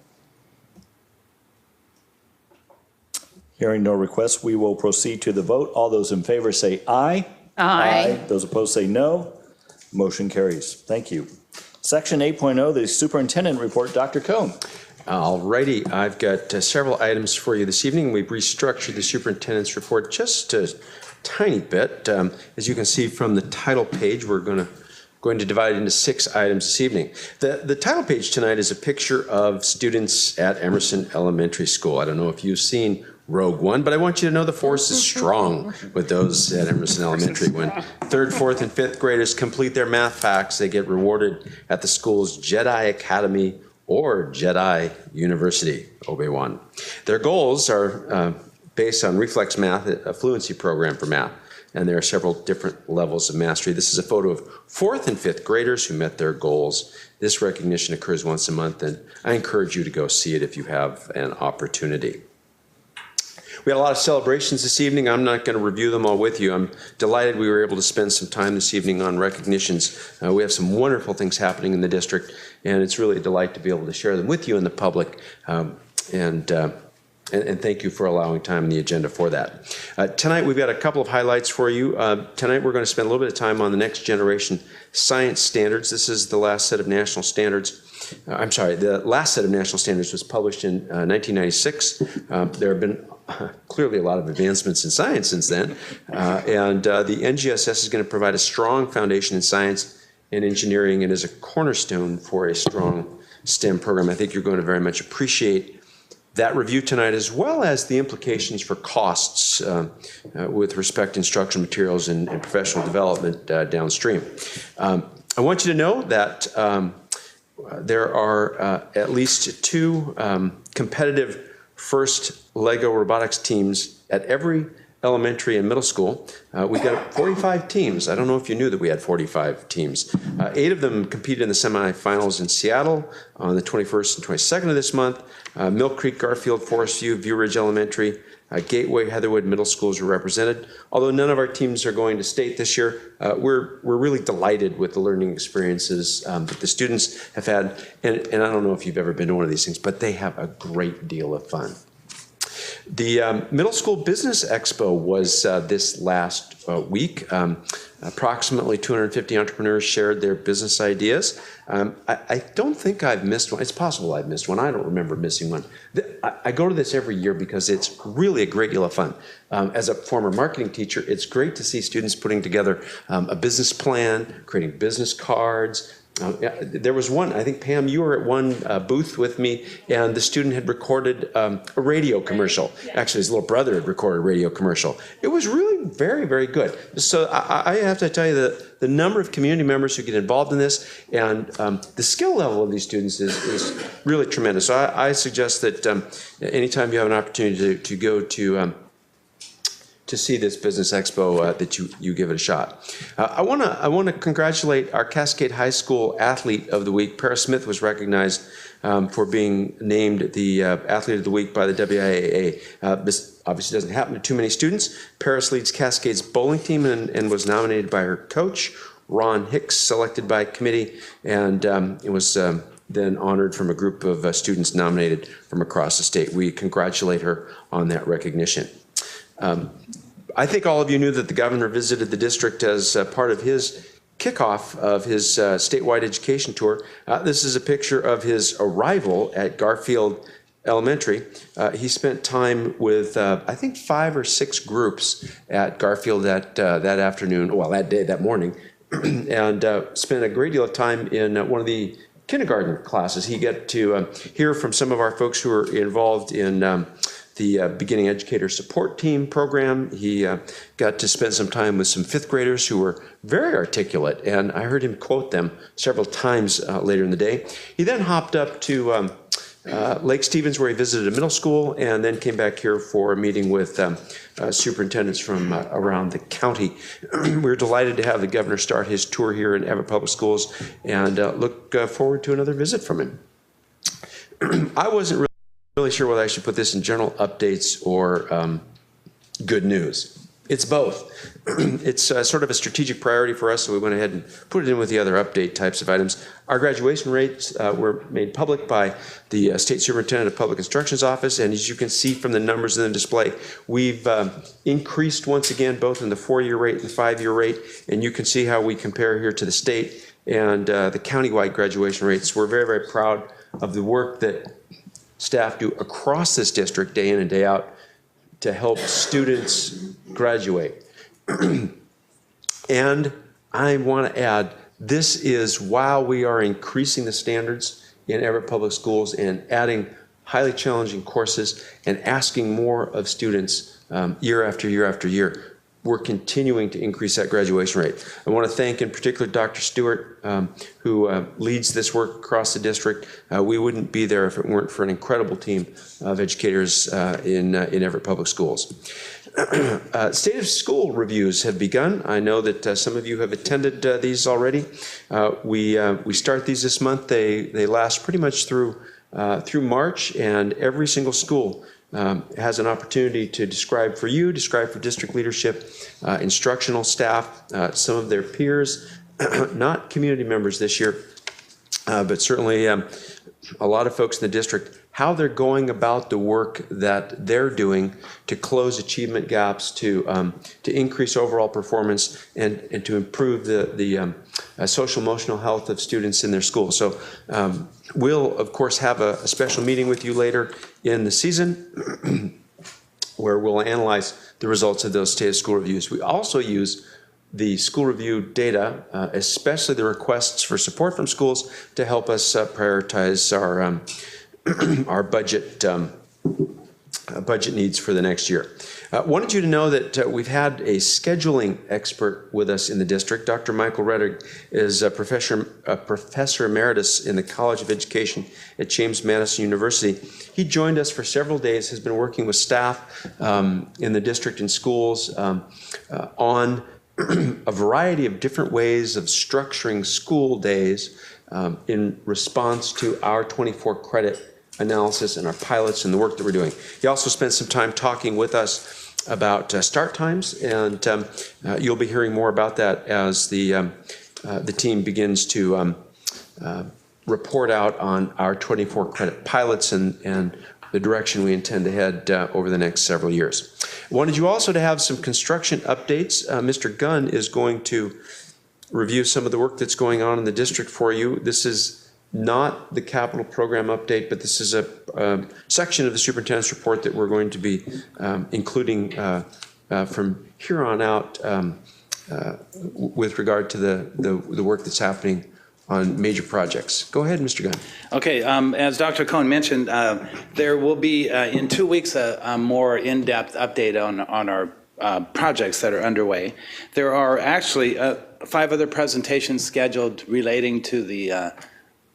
Hearing no requests, we will proceed to the vote. All those in favor say aye. Aye. Those opposed say no. Motion carries. Thank you. Section 8.0, the superintendent report. Dr. Cohn. All righty, I've got several items for you this evening. We've restructured the superintendent's report just a tiny bit. As you can see from the title page, we're going to divide it into 6 items this evening. The title page tonight is a picture of students at Emerson Elementary School. I don't know if you've seen Rogue One, but I want you to know the force is strong with those at Emerson Elementary. When 3rd, 4th, and 5th graders complete their math facts, they get rewarded at the school's Jedi Academy or Jedi University, Obi-Wan. Their goals are based on Reflex Math, a fluency program for math, and there are several different levels of mastery. This is a photo of 4th and 5th graders who met their goals. This recognition occurs once a month, and I encourage you to go see it if you have an opportunity. We had a lot of celebrations this evening. I'm not going to review them all with you. I'm delighted we were able to spend some time this evening on recognitions. We have some wonderful things happening in the district, and it's really a delight to be able to share them with you and the public. And thank you for allowing time in the agenda for that. Tonight we've got a couple of highlights for you. Tonight we're going to spend a little bit of time on the next generation science standards. This is the last set of national standards. The last set of national standards was published in 1996. There have been clearly a lot of advancements in science since then. The NGSS is going to provide a strong foundation in science and engineering and is a cornerstone for a strong STEM program. I think you're going to very much appreciate that review tonight, as well as the implications for costs with respect to instructional materials and professional development downstream. I want you to know that there are at least 2 competitive FIRST LEGO robotics teams at every elementary and middle school. We've got 45 teams. I don't know if you knew that we had 45 teams. 8 of them competed in the semifinals in Seattle on the 21st and 22nd of this month. Mill Creek, Garfield, Forest View, View Ridge Elementary, Gateway, Heatherwood Middle Schools were represented. Although none of our teams are going to state this year, we're really delighted with the learning experiences that the students have had. And I don't know if you've ever been to one of these things, but they have a great deal of fun. The Middle School Business Expo was this last week. Approximately 250 entrepreneurs shared their business ideas. I don't think I've missed one. It's possible I've missed one. I don't remember missing one. I go to this every year because it's really a great deal of fun. As a former marketing teacher, it's great to see students putting together a business plan, creating business cards. There was one, I think, Pam, you were at one booth with me, and the student had recorded a radio commercial. Actually, his little brother had recorded a radio commercial. It was really very, very good. So I have to tell you that the number of community members who get involved in this and the skill level of these students is really tremendous. So I suggest that anytime you have an opportunity to go to see this business expo, that you give it a shot. I want to congratulate our Cascade High School Athlete of the Week. Paris Smith was recognized for being named the Athlete of the Week by the WIAA. This obviously doesn't happen to too many students. Paris leads Cascade's bowling team and was nominated by her coach, Ron Hicks, selected by committee, and it was then honored from a group of students nominated from across the state. We congratulate her on that recognition. I think all of you knew that the governor visited the district as part of his kickoff of his statewide education tour. This is a picture of his arrival at Garfield Elementary. He spent time with, I think, 5 or 6 groups at Garfield that afternoon, well, that morning, and spent a great deal of time in one of the kindergarten classes. He got to hear from some of our folks who are involved in the Beginning Educator Support Team program. He got to spend some time with some 5th graders who were very articulate, and I heard him quote them several times later in the day. He then hopped up to Lake Stevens, where he visited a middle school, and then came back here for a meeting with superintendents from around the county. We're delighted to have the governor start his tour here in Everett Public Schools, and look forward to another visit from him. I wasn't really sure whether I should put this in general updates or good news. It's both. It's sort of a strategic priority for us, so we went ahead and put it in with the other update types of items. Our graduation rates were made public by the State Superintendent of Public Instruction's office, and as you can see from the numbers in the display, we've increased once again both in the 4-year rate and 5-year rate, and you can see how we compare here to the state and the countywide graduation rates. We're very, very proud of the work that staff do across this district day in and day out to help students graduate. And I want to add, this is while we are increasing the standards in Everett Public Schools and adding highly challenging courses and asking more of students year after year after year. We're continuing to increase that graduation rate. I want to thank in particular Dr. Stewart, who leads this work across the district. We wouldn't be there if it weren't for an incredible team of educators in Everett Public Schools. State of school reviews have begun. I know that some of you have attended these already. We start these this month. They last pretty much through March, and every single school has an opportunity to describe for district leadership, instructional staff, some of their peers, not community members this year, but certainly a lot of folks in the district, how they're going about the work that they're doing to close achievement gaps, to increase overall performance, and to improve the social emotional health of students in their school. So we'll, of course, have a special meeting with you later in the season where we'll analyze the results of those state of school reviews. We also use the school review data, especially the requests for support from schools, to help us prioritize our budget budget needs for the next year. Wanted you to know that we've had a scheduling expert with us in the district. Dr. Michael Reddick is a professor emeritus in the College of Education at James Madison University. He joined us for several days, has been working with staff in the district and schools on a variety of different ways of structuring school days in response to our 24 credit analysis and our pilots and the work that we're doing. He also spent some time talking with us about start times, and you'll be hearing more about that as the team begins to report out on our 24 credit pilots and the direction we intend to head over the next several years. I wanted you also to have some construction updates. Mr. Gunn is going to review some of the work that's going on in the district for you. This is not the capital program update, but this is a section of the superintendent's report that we're going to be including from here on out with regard to the work that's happening on major projects. Go ahead, Mr. Gunn. Okay, as Dr. Cohn mentioned, there will be in 2 weeks a more in-depth update on our projects that are underway. There are actually 5 other presentations scheduled relating to the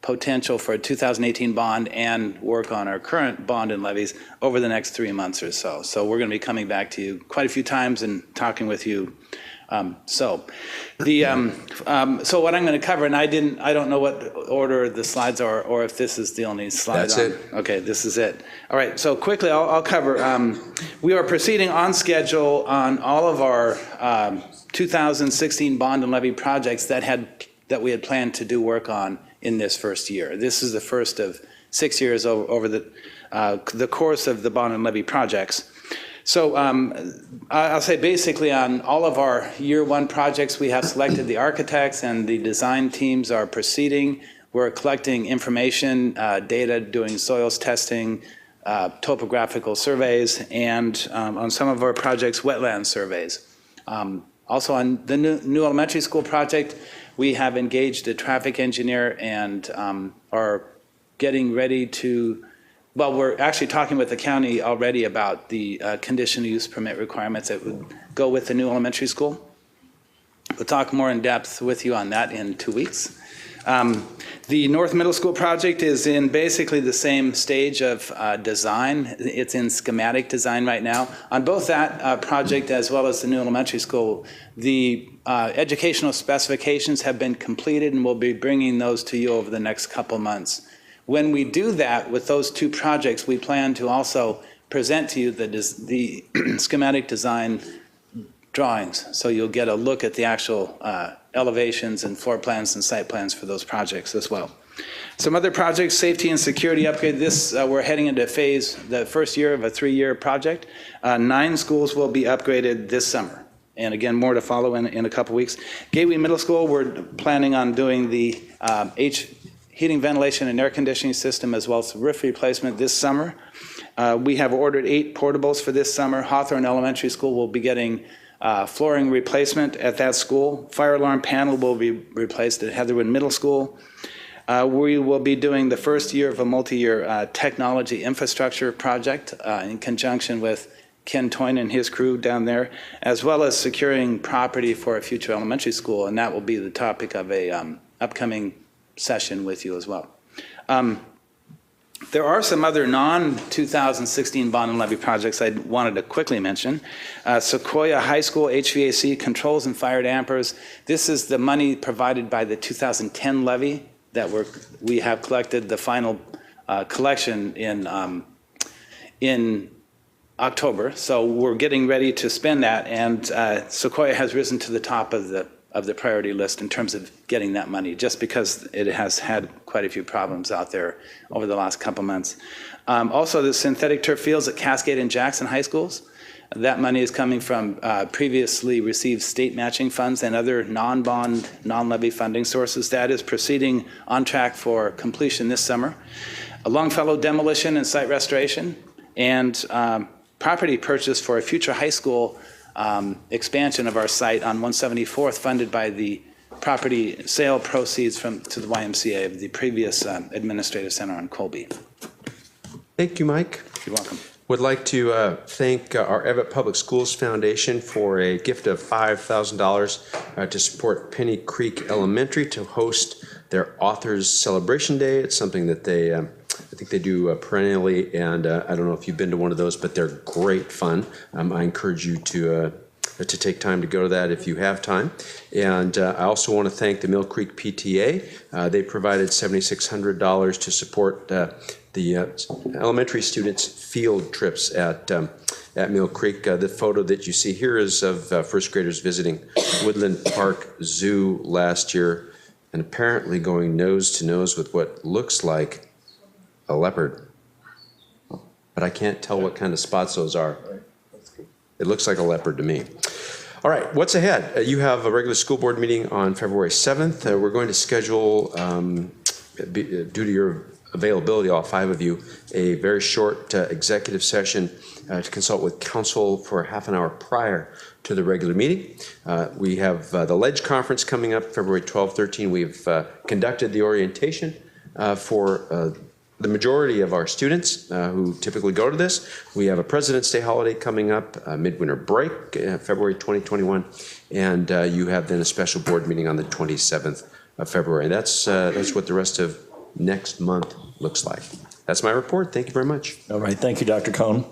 potential for a 2018 bond and work on our current bond and levies over the next 3 months or so. So we're going to be coming back to you quite a few times and talking with you. So what I'm going to cover, and I don't know what order the slides are, or if this is the only slide. That's it. Okay, this is it. All right. So quickly, I'll cover. We are proceeding on schedule on all of our 2016 bond and levy projects that we had planned to do work on in this first year. This is the first of 6 years over the course of the bond and levy projects. So I'll say basically on all of our year 1 projects, we have selected the architects and the design teams are proceeding. We're collecting information, data, doing soils testing, topographical surveys, and on some of our projects, wetland surveys. Also on the new elementary school project, we have engaged a traffic engineer and are getting ready to, well, we're actually talking with the county already about the conditional use permit requirements that would go with the new elementary school. We'll talk more in depth with you on that in 2 weeks. The North Middle School project is in basically the same stage of design. It's in schematic design right now. On both that project as well as the new elementary school, the educational specifications have been completed and we'll be bringing those to you over the next couple months. When we do that with those 2 projects, we plan to also present to you the schematic design drawings. So you'll get a look at the actual elevations and floor plans and site plans for those projects as well. Some other projects, safety and security upgrade. This, we're heading into the first year of a 3-year project. 9 schools will be upgraded this summer. And again, more to follow in a couple weeks. Gateway Middle School, we're planning on doing the heating, ventilation, and air conditioning system as well as roof replacement this summer. We have ordered 8 portables for this summer. Hawthorne Elementary School will be getting flooring replacement at that school. Fire alarm panel will be replaced at Heatherwood Middle School. We will be doing the first year of a multi-year technology infrastructure project in conjunction with Ken Toyne and his crew down there, as well as securing property for a future elementary school, and that will be the topic of a upcoming session with you as well. There are some other non-2016 bond and levy projects I wanted to quickly mention. Sequoia High School HVAC controls and fire dampers. This is the money provided by the 2010 levy that we have collected the final collection in October. So we're getting ready to spend that, and Sequoia has risen to the top of the priority list in terms of getting that money, just because it has had quite a few problems out there over the last couple months. Also, the synthetic turf fields at Cascade and Jackson High Schools. That money is coming from previously received state matching funds and other non-bond, non-levy funding sources. That is proceeding on track for completion this summer. A Longfellow demolition and site restoration, and property purchase for a future high school expansion of our site on 174th, funded by the property sale proceeds to the YMCA of the previous administrative center on Colby. Thank you, Mike. You're welcome. Would like to thank our Everett Public Schools Foundation for a gift of $5,000 to support Penny Creek Elementary to host their Authors Celebration Day. It's something that they, I think they do perennially, and I don't know if you've been to one of those, but they're great fun. I encourage you to take time to go to that if you have time. And I also want to thank the Mill Creek PTA. They provided $7,600 to support the elementary students' field trips at Mill Creek. The photo that you see here is of first graders visiting Woodland Park Zoo last year and apparently going nose to nose with what looks like a leopard. But I can't tell what kind of spots those are. It looks like a leopard to me. All right, what's ahead? You have a regular school board meeting on February 7th. We're going to schedule, due to your availability, all 5 of you, a very short executive session to consult with council for half an hour prior to the regular meeting. We have the Ledge Conference coming up February 12, 13. We've conducted the orientation for the majority of our students who typically go to this. We have a President's Day holiday coming up, midwinter break, February 2021, and you have then a special board meeting on the 27th of February. That's what the rest of next month looks like. That's my report. Thank you very much. All right, thank you, Dr. Cohn.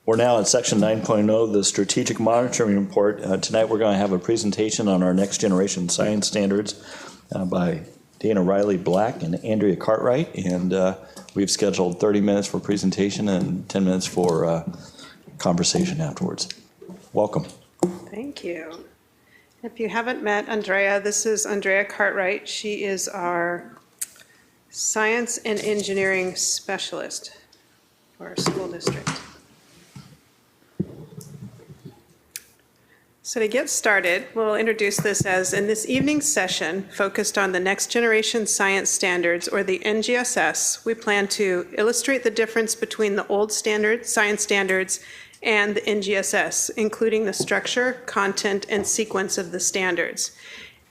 We're now at section 9.0, the strategic monitoring report. Tonight we're going to have a presentation on our next generation science standards by Dana Riley Black and Andrea Cartwright, and we've scheduled 30 minutes for presentation and 10 minutes for conversation afterwards. Welcome. Thank you. If you haven't met Andrea, this is Andrea Cartwright. She is our science and engineering specialist for our school district. So to get started, we'll introduce this as, in this evening's session, focused on the Next Generation Science Standards, or the NGSS, we plan to illustrate the difference between the old science standards and the NGSS, including the structure, content, and sequence of the standards,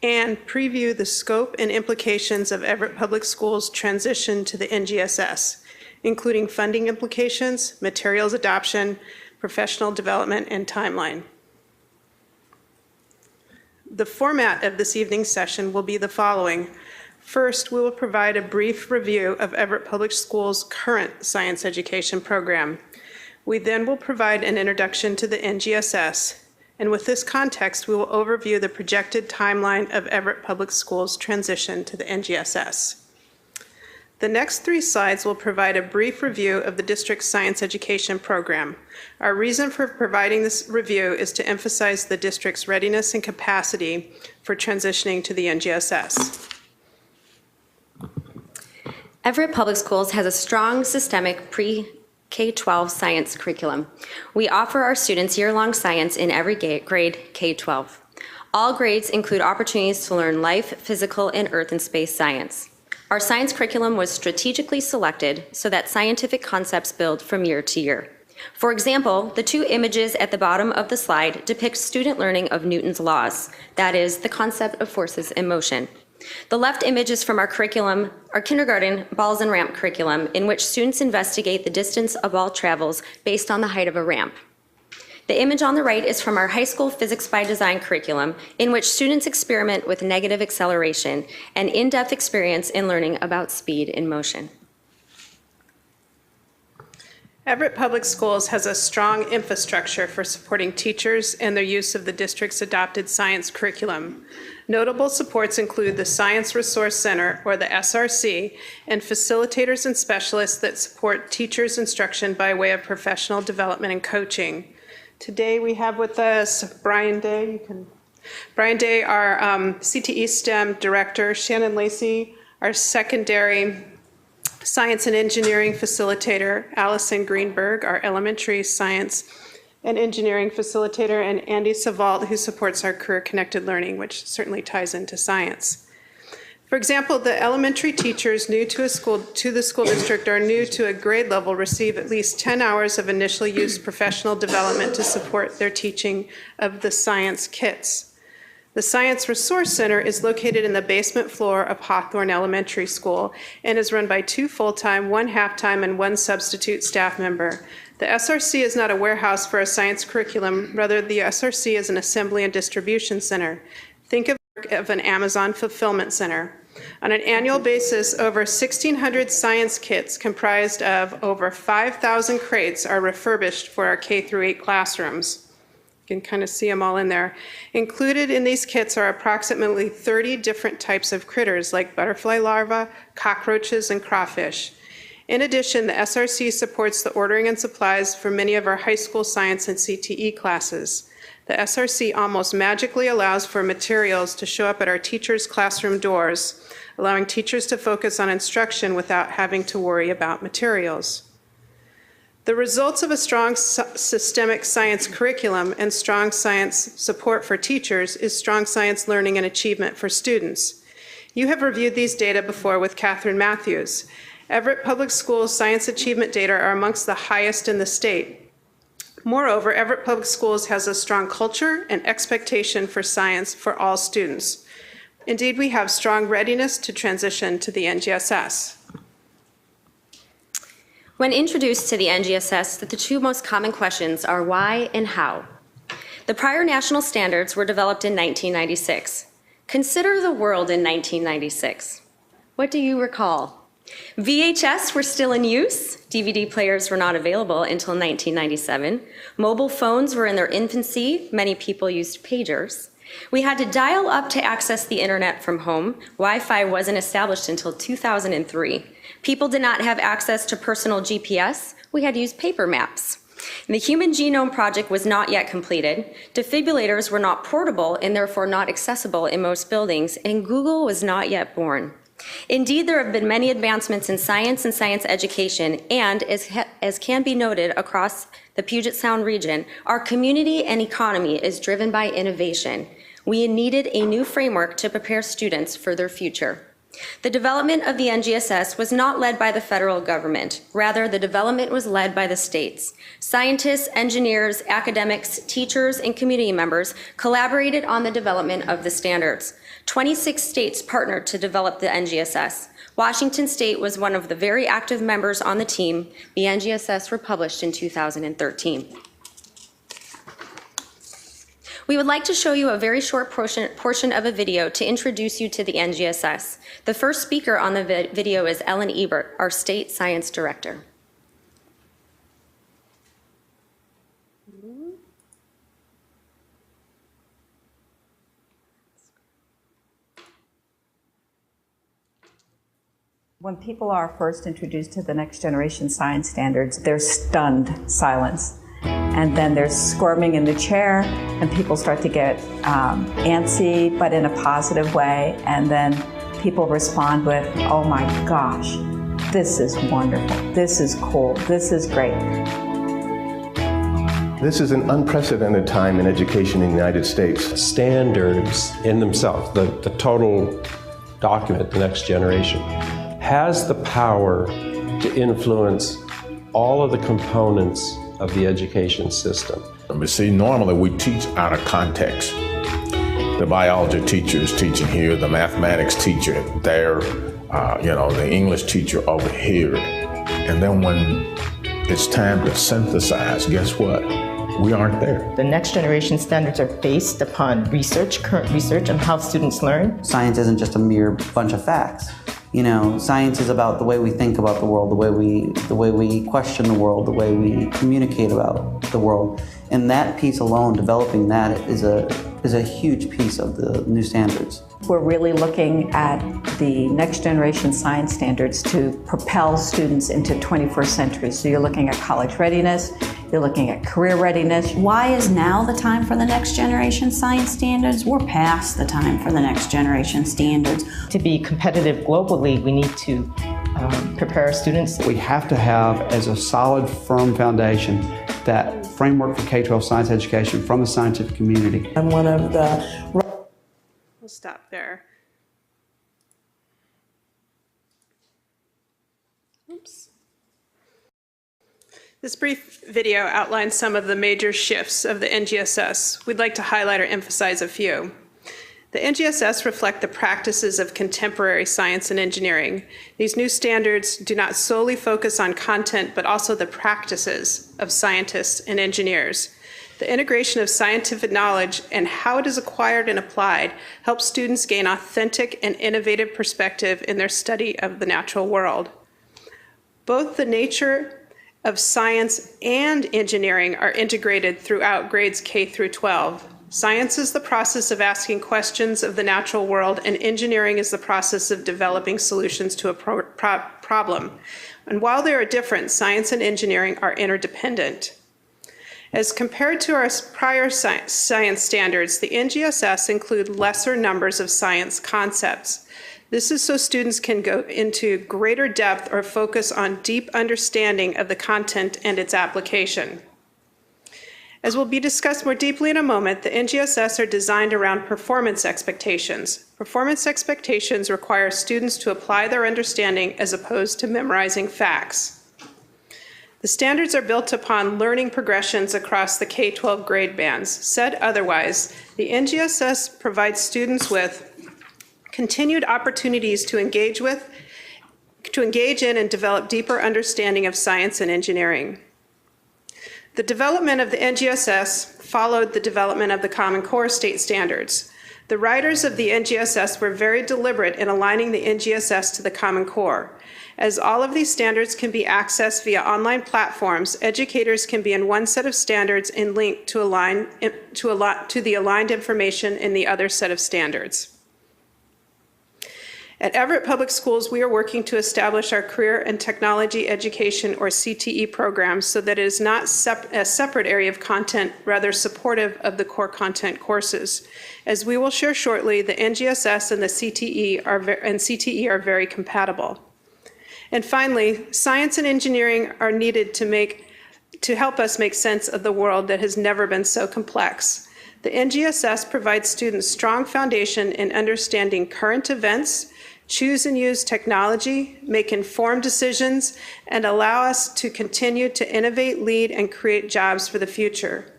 and preview the scope and implications of Everett Public Schools' transition to the NGSS, including funding implications, materials adoption, professional development, and timeline. The format of this evening's session will be the following. First, we will provide a brief review of Everett Public Schools' current science education program. We then will provide an introduction to the NGSS, and with this context, we will overview the projected timeline of Everett Public Schools' transition to the NGSS. The next 3 slides will provide a brief review of the district's science education program. Our reason for providing this review is to emphasize the district's readiness and capacity for transitioning to the NGSS. Everett Public Schools has a strong systemic pre-K-12 science curriculum. We offer our students year-long science in every grade K-12. All grades include opportunities to learn life, physical, and earth and space science. Our science curriculum was strategically selected so that scientific concepts build from year to year. For example, the 2 images at the bottom of the slide depict student learning of Newton's laws, that is, the concept of forces in motion. The left image is from our curriculum, our kindergarten balls and ramp curriculum, in which students investigate the distance a ball travels based on the height of a ramp. The image on the right is from our high school physics by design curriculum, in which students experiment with negative acceleration and in-depth experience in learning about speed in motion. Everett Public Schools has a strong infrastructure for supporting teachers and their use of the district's adopted science curriculum. Notable supports include the Science Resource Center, or the SRC, and facilitators and specialists that support teachers' instruction by way of professional development and coaching. Today we have with us Brian Day. Brian Day, our CTE STEM director, Shannon Lacey, our secondary science and engineering facilitator, Allison Greenberg, our elementary science and engineering facilitator, and Andy Savalt, who supports our career-connected learning, which certainly ties into science. For example, the elementary teachers new to the school district or new to a grade level receive at least 10 hours of initial use professional development to support their teaching of the science kits. The Science Resource Center is located in the basement floor of Hawthorne Elementary School and is run by 2 full-time, 1 half-time, and 1 substitute staff member. The SRC is not a warehouse for a science curriculum. Rather, the SRC is an assembly and distribution center. Think of an Amazon fulfillment center. On an annual basis, over 1,600 science kits comprised of over 5,000 crates are refurbished for our K-8 classrooms. You can kind of see them all in there. Included in these kits are approximately 30 different types of critters like butterfly larvae, cockroaches, and crawfish. In addition, the SRC supports the ordering and supplies for many of our high school science and CTE classes. The SRC almost magically allows for materials to show up at our teachers' classroom doors, allowing teachers to focus on instruction without having to worry about materials. The results of a strong systemic science curriculum and strong science support for teachers is strong science learning and achievement for students. You have reviewed these data before with Catherine Matthews. Everett Public Schools science achievement data are amongst the highest in the state. Moreover, Everett Public Schools has a strong culture and expectation for science for all students. Indeed, we have strong readiness to transition to the NGSS. When introduced to the NGSS, the 2 most common questions are why and how. The prior national standards were developed in 1996. Consider the world in 1996. What do you recall? VHS were still in use. DVD players were not available until 1997. Mobile phones were in their infancy. Many people used pagers. We had to dial up to access the internet from home. Wi-Fi wasn't established until 2003. People did not have access to personal GPS. We had to use paper maps. And the Human Genome Project was not yet completed. Defibrillators were not portable and therefore not accessible in most buildings, and Google was not yet born. Indeed, there have been many advancements in science and science education, and as can be noted across the Puget Sound region, our community and economy is driven by innovation. We needed a new framework to prepare students for their future. The development of the NGSS was not led by the federal government. Rather, the development was led by the states. Scientists, engineers, academics, teachers, and community members collaborated on the development of the standards. 26 states partnered to develop the NGSS. Washington State was one of the very active members on the team. The NGSS were published in 2013. We would like to show you a very short portion of a video to introduce you to the NGSS. The first speaker on the video is Ellen Ebert, our State Science Director. When people are first introduced to the next generation science standards, there's stunned silence. And then there's squirming in the chair, and people start to get antsy, but in a positive way. And then people respond with, oh my gosh, this is wonderful, this is cool, this is great. This is an unprecedented time in education in the United States. Standards in themselves, the total document, the next generation, has the power to influence all of the components of the education system. But see, normally we teach out of context. The biology teacher is teaching here, the mathematics teacher there, the English teacher over here. And then when it's time to synthesize, guess what? We aren't there. The next generation standards are based upon research, current research on how students learn. Science isn't just a mere bunch of facts. Science is about the way we think about the world, the way we question the world, the way we communicate about the world. And that piece alone, developing that, is a huge piece of the new standards. We're really looking at the next generation science standards to propel students into 21st century. So you're looking at college readiness, you're looking at career readiness. Why is now the time for the next generation science standards? We're past the time for the next generation standards. To be competitive globally, we need to prepare our students. We have to have as a solid, firm foundation that framework for K-12 science education from the scientific community. I'm one of the... We'll stop there. Oops. This brief video outlines some of the major shifts of the NGSS. We'd like to highlight or emphasize a few. The NGSS reflect the practices of contemporary science and engineering. These new standards do not solely focus on content, but also the practices of scientists and engineers. The integration of scientific knowledge and how it is acquired and applied helps students gain authentic and innovative perspective in their study of the natural world. Both the nature of science and engineering are integrated throughout grades K through 12. Science is the process of asking questions of the natural world, and engineering is the process of developing solutions to a problem. And while they are different, science and engineering are interdependent. As compared to our prior science standards, the NGSS include lesser numbers of science concepts. This is so students can go into greater depth or focus on deep understanding of the content and its application. As will be discussed more deeply in a moment, the NGSS are designed around performance expectations. Performance expectations require students to apply their understanding as opposed to memorizing facts. The standards are built upon learning progressions across the K-12 grade bands. Said otherwise, the NGSS provides students with continued opportunities to engage in and develop deeper understanding of science and engineering. The development of the NGSS followed the development of the Common Core state standards. The writers of the NGSS were very deliberate in aligning the NGSS to the Common Core. As all of these standards can be accessed via online platforms, educators can be in one set of standards and link to the aligned information in the other set of standards. At Everett Public Schools, we are working to establish our Career and Technology Education, or CTE, programs so that it is not a separate area of content, rather supportive of the core content courses. As we will share shortly, the NGSS and the CTE are very compatible. And finally, science and engineering are needed to help us make sense of the world that has never been so complex. The NGSS provides students strong foundation in understanding current events, choose and use technology, make informed decisions, and allow us to continue to innovate, lead, and create jobs for the future.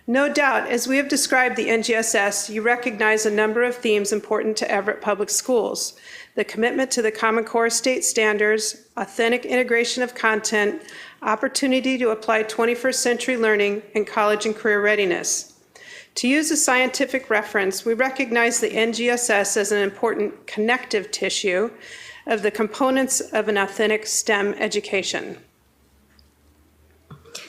No doubt, as we have described the NGSS, you recognize a number of themes important to Everett Public Schools: the commitment to the Common Core state standards, authentic integration of content, opportunity to apply 21st century learning, and college and career readiness. To use a scientific reference, we recognize the NGSS as an important connective tissue of the components of an authentic STEM education.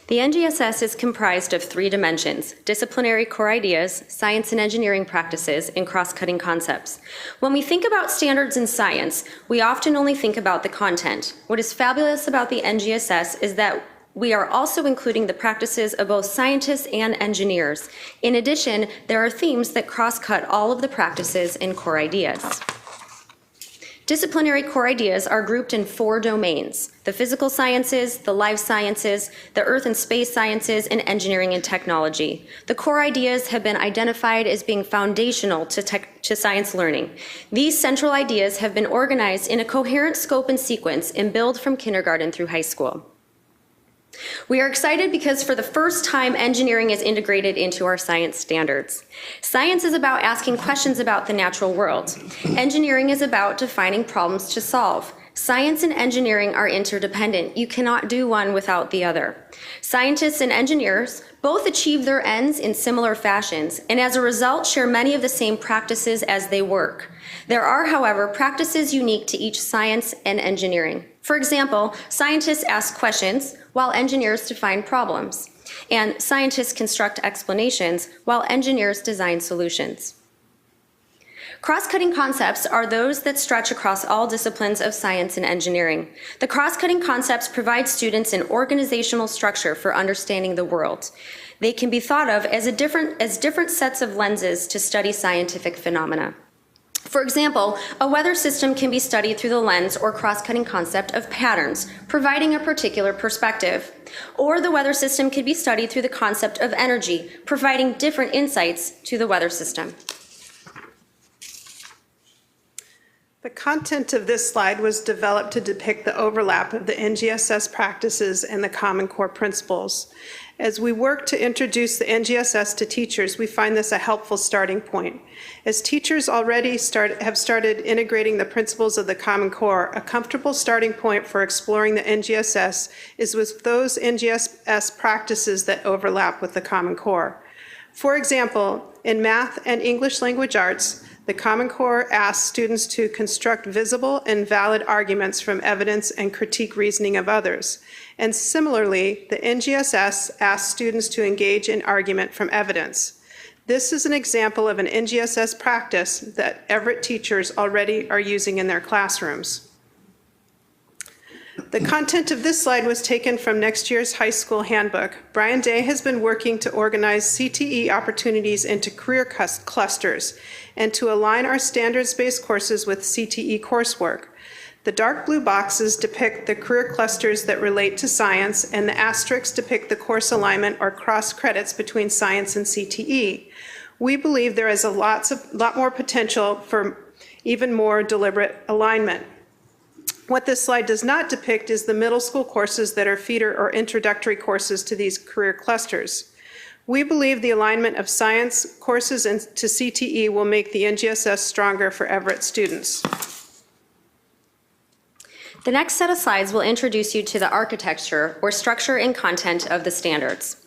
The NGSS is comprised of 3 dimensions: disciplinary core ideas, science and engineering practices, and cross-cutting concepts. When we think about standards in science, we often only think about the content. What is fabulous about the NGSS is that we are also including the practices of both scientists and engineers. In addition, there are themes that cross-cut all of the practices and core ideas. Disciplinary core ideas are grouped in 4 domains: the physical sciences, the life sciences, the earth and space sciences, and engineering and technology. The core ideas have been identified as being foundational to science learning. These central ideas have been organized in a coherent scope and sequence and build from kindergarten through high school. We are excited because for the first time, engineering is integrated into our science standards. Science is about asking questions about the natural world. Engineering is about defining problems to solve. Science and engineering are interdependent. You cannot do one without the other. Scientists and engineers both achieve their ends in similar fashions, and as a result, share many of the same practices as they work. There are, however, practices unique to each science and engineering. For example, scientists ask questions while engineers define problems, and scientists construct explanations while engineers design solutions. Cross-cutting concepts are those that stretch across all disciplines of science and engineering. The cross-cutting concepts provide students an organizational structure for understanding the world. They can be thought of as different sets of lenses to study scientific phenomena. For example, a weather system can be studied through the lens or cross-cutting concept of patterns, providing a particular perspective. Or the weather system can be studied through the concept of energy, providing different insights to the weather system. The content of this slide was developed to depict the overlap of the NGSS practices and the Common Core principles. As we work to introduce the NGSS to teachers, we find this a helpful starting point. As teachers already have started integrating the principles of the Common Core, a comfortable starting point for exploring the NGSS is with those NGSS practices that overlap with the Common Core. For example, in math and English language arts, the Common Core asks students to construct visible and valid arguments from evidence and critique reasoning of others. And similarly, the NGSS asks students to engage in argument from evidence. This is an example of an NGSS practice that Everett teachers already are using in their classrooms. The content of this slide was taken from next year's high school handbook. Brian Day has been working to organize CTE opportunities into career clusters and to align our standards-based courses with CTE coursework. The dark blue boxes depict the career clusters that relate to science, and the asterisks depict the course alignment or cross credits between science and CTE. We believe there is a lot more potential for even more deliberate alignment. What this slide does not depict is the middle school courses that are feeder or introductory courses to these career clusters. We believe the alignment of science courses to CTE will make the NGSS stronger for Everett students. The next set of slides will introduce you to the architecture or structure and content of the standards.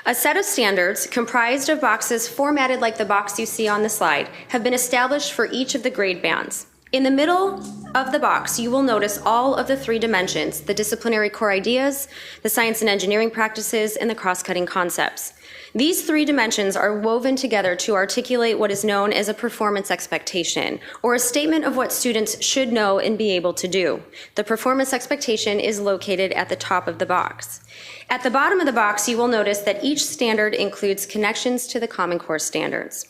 A set of standards comprised of boxes formatted like the box you see on the slide have been established for each of the grade bands. In the middle of the box, you will notice all of the three dimensions: the disciplinary core ideas, the science and engineering practices, and the cross-cutting concepts. These three dimensions are woven together to articulate what is known as a performance expectation, or a statement of what students should know and be able to do. The performance expectation is located at the top of the box. At the bottom of the box, you will notice that each standard includes connections to the Common Core standards.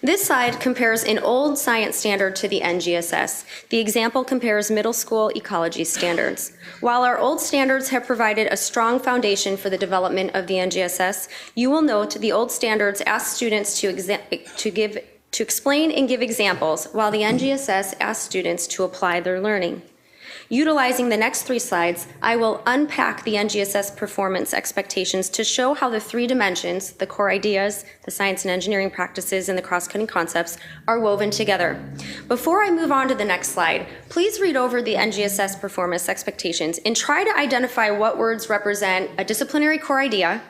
This slide compares an old science standard to the NGSS. The example compares middle school ecology standards. While our old standards have provided a strong foundation for the development of the NGSS, you will note the old standards ask students to explain and give examples, while the NGSS asks students to apply their learning. Utilizing the next three slides, I will unpack the NGSS performance expectations to show how the three dimensions, the core ideas, the science and engineering practices, and the cross-cutting concepts, are woven together. Before I move on to the next slide, please read over the NGSS performance expectations and try to identify what words represent a disciplinary core idea,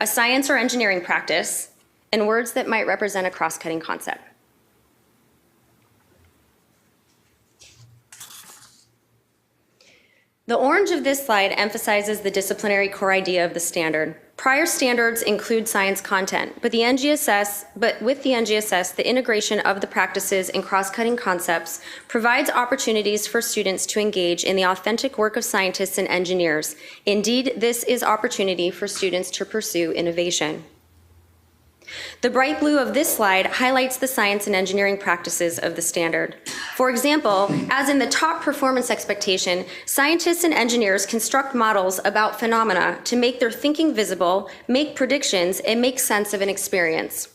a science or engineering practice, and words that might represent a cross-cutting concept. The orange of this slide emphasizes the disciplinary core idea of the standard. Prior standards include science content, but with the NGSS, the integration of the practices and cross-cutting concepts provides opportunities for students to engage in the authentic work of scientists and engineers. Indeed, this is opportunity for students to pursue innovation. The bright blue of this slide highlights the science and engineering practices of the standard. For example, as in the top performance expectation, scientists and engineers construct models about phenomena to make their thinking visible, make predictions, and make sense of an experience.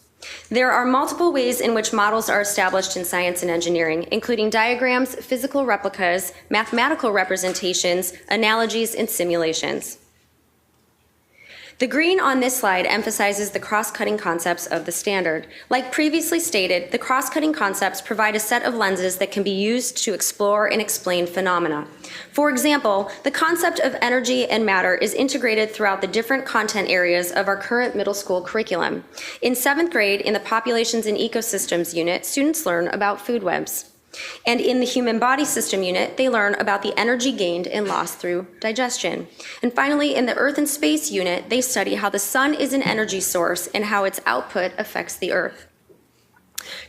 There are multiple ways in which models are established in science and engineering, including diagrams, physical replicas, mathematical representations, analogies, and simulations. The green on this slide emphasizes the cross-cutting concepts of the standard. Like previously stated, the cross-cutting concepts provide a set of lenses that can be used to explore and explain phenomena. For example, the concept of energy and matter is integrated throughout the different content areas of our current middle school curriculum. In 7th grade, in the Populations and Ecosystems unit, students learn about food webs. And in the Human Body System unit, they learn about the energy gained and lost through digestion. And finally, in the Earth and Space unit, they study how the sun is an energy source and how its output affects the Earth.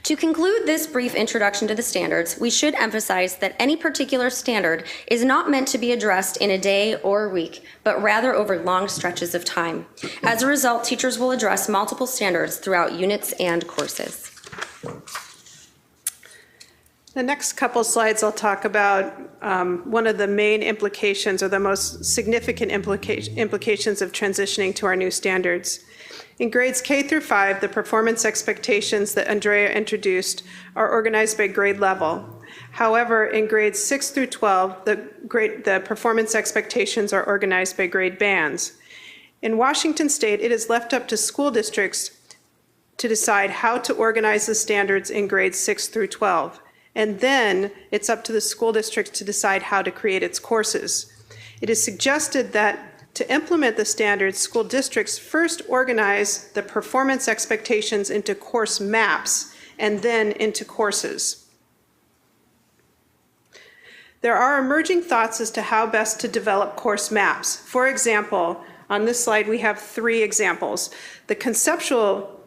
To conclude this brief introduction to the standards, we should emphasize that any particular standard is not meant to be addressed in a day or a week, but rather over long stretches of time. As a result, teachers will address multiple standards throughout units and courses. The next couple slides I'll talk about one of the main implications or the most significant implications of transitioning to our new standards. In grades K through 5, the performance expectations that Andrea introduced are organized by grade level. However, in grades 6 through 12, the performance expectations are organized by grade bands. In Washington State, it is left up to school districts to decide how to organize the standards in grades 6 through 12. And then it's up to the school district to decide how to create its courses. It is suggested that to implement the standards, school districts first organize the performance expectations into course maps and then into courses. There are emerging thoughts as to how best to develop course maps. For example, on this slide we have 3 examples. The conceptual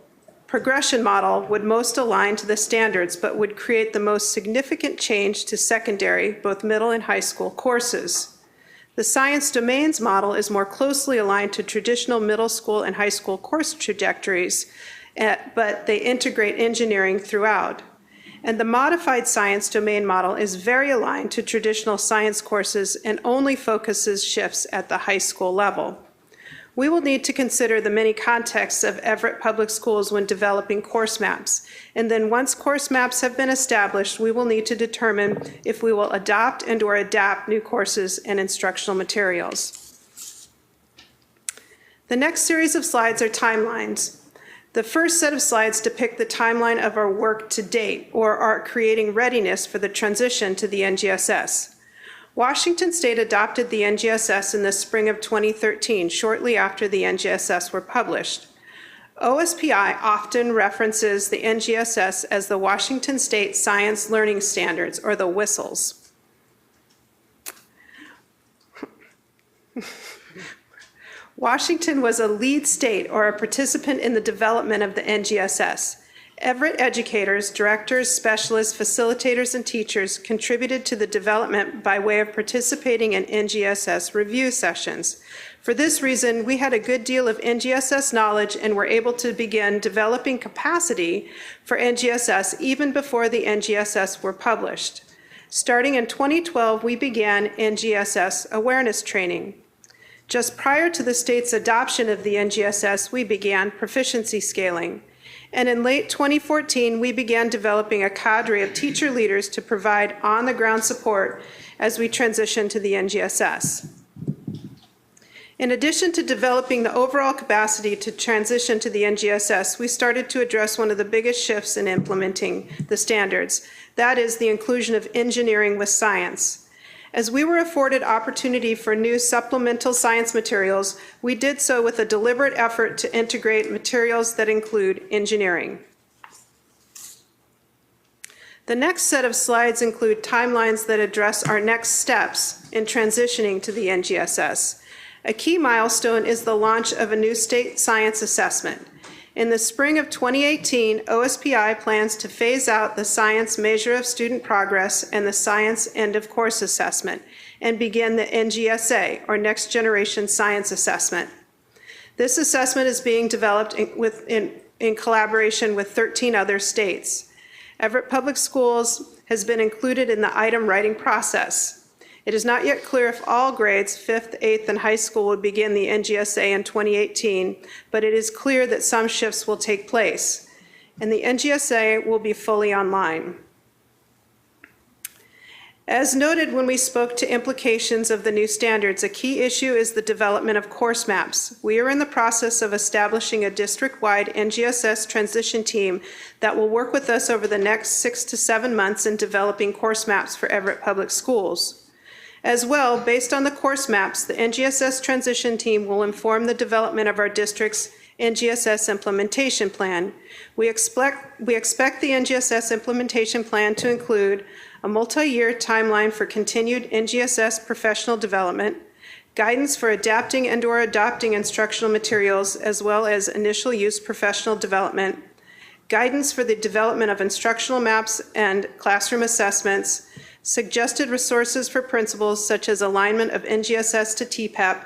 progression model would most align to the standards, but would create the most significant change to secondary, both middle and high school courses. The science domains model is more closely aligned to traditional middle school and high school course trajectories, but they integrate engineering throughout. And the modified science domain model is very aligned to traditional science courses and only focuses shifts at the high school level. We will need to consider the many contexts of Everett Public Schools when developing course maps. And then once course maps have been established, we will need to determine if we will adopt and/or adapt new courses and instructional materials. The next series of slides are timelines. The first set of slides depict the timeline of our work to date, or our creating readiness for the transition to the NGSS. Washington State adopted the NGSS in the spring of 2013, shortly after the NGSS were published. OSPI often references the NGSS as the Washington State Science Learning Standards, or the WSLS. Washington was a lead state or a participant in the development of the NGSS. Everett educators, directors, specialists, facilitators, and teachers contributed to the development by way of participating in NGSS review sessions. For this reason, we had a good deal of NGSS knowledge and were able to begin developing capacity for NGSS even before the NGSS were published. Starting in 2012, we began NGSS awareness training. Just prior to the state's adoption of the NGSS, we began proficiency scaling. And in late 2014, we began developing a cadre of teacher leaders to provide on-the-ground support as we transitioned to the NGSS. In addition to developing the overall capacity to transition to the NGSS, we started to address one of the biggest shifts in implementing the standards. That is the inclusion of engineering with science. As we were afforded opportunity for new supplemental science materials, we did so with a deliberate effort to integrate materials that include engineering. The next set of slides include timelines that address our next steps in transitioning to the NGSS. A key milestone is the launch of a new state science assessment. In the spring of 2018, OSPI plans to phase out the Science Measure of Student Progress and the Science End of Course Assessment and begin the NGSA, or Next Generation Science Assessment. This assessment is being developed in collaboration with 13 other states. Everett Public Schools has been included in the item writing process. It is not yet clear if all grades, 5th, 8th, and high school will begin the NGSA in 2018, but it is clear that some shifts will take place, and the NGSA will be fully online. As noted when we spoke to implications of the new standards, a key issue is the development of course maps. We are in the process of establishing a district-wide NGSS transition team that will work with us over the next 6 to 7 months in developing course maps for Everett Public Schools. As well, based on the course maps, the NGSS transition team will inform the development of our district's NGSS implementation plan. We expect the NGSS implementation plan to include a multi-year timeline for continued NGSS professional development, guidance for adapting and/or adopting instructional materials, as well as initial use professional development, guidance for the development of instructional maps and classroom assessments, suggested resources for principals such as alignment of NGSS to TPEP,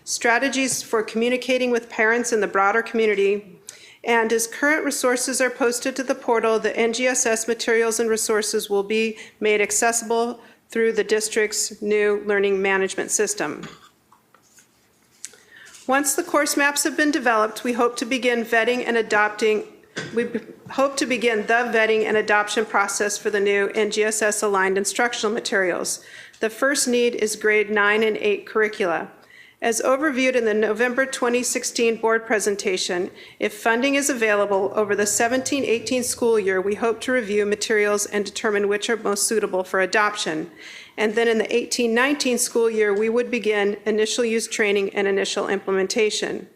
strategies for communicating with parents in the broader community, and as current resources are posted to the portal, the NGSS materials and resources will be made accessible through the district's new learning management system. Once the course maps have been developed, we hope to begin the vetting and adoption process for the new NGSS-aligned instructional materials. The first need is grade 9 and 8 curricula. As overviewed in the November 2016 board presentation, if funding is available over the 17-18 school year, we hope to review materials and determine which are most suitable for adoption. And then in the 18-19 school year, we would begin initial use training and initial implementation.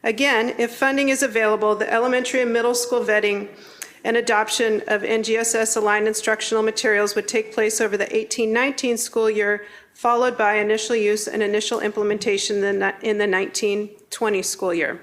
Again, if funding is available, the elementary and middle school vetting and adoption of NGSS-aligned instructional materials would take place over the 18-19 school year, followed by initial use and initial implementation in the 19-20 school year.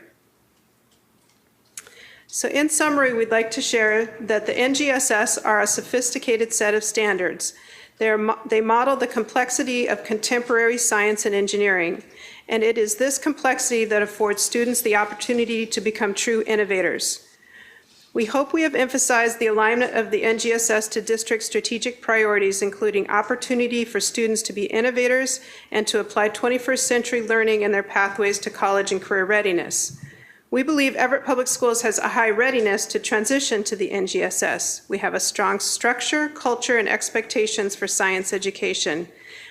So in summary, we'd like to share that the NGSS are a sophisticated set of standards. They model the complexity of contemporary science and engineering, and it is this complexity that affords students the opportunity to become true innovators. We hope we have emphasized the alignment of the NGSS to district strategic priorities, including opportunity for students to be innovators and to apply 21st century learning in their pathways to college and career readiness. We believe Everett Public Schools has a high readiness to transition to the NGSS. We have a strong structure, culture, and expectations for science education.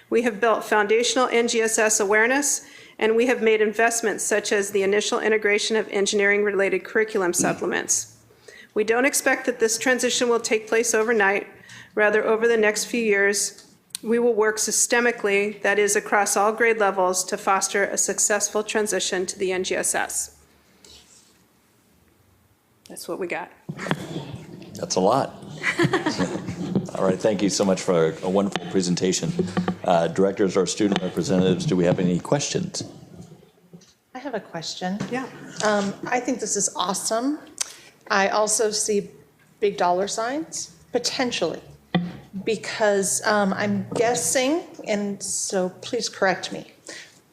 We have built foundational NGSS awareness, and we have made investments such as the initial integration of engineering-related curriculum supplements. We don't expect that this transition will take place overnight. Rather, over the next few years, we will work systemically, that is, across all grade levels, to foster a successful transition to the NGSS. That's what we got. That's a lot. All right, thank you so much for a wonderful presentation. Directors or student representatives, do we have any questions? I have a question. Yeah. I think this is awesome. I also see big dollar signs, potentially, because I'm guessing, and so please correct me,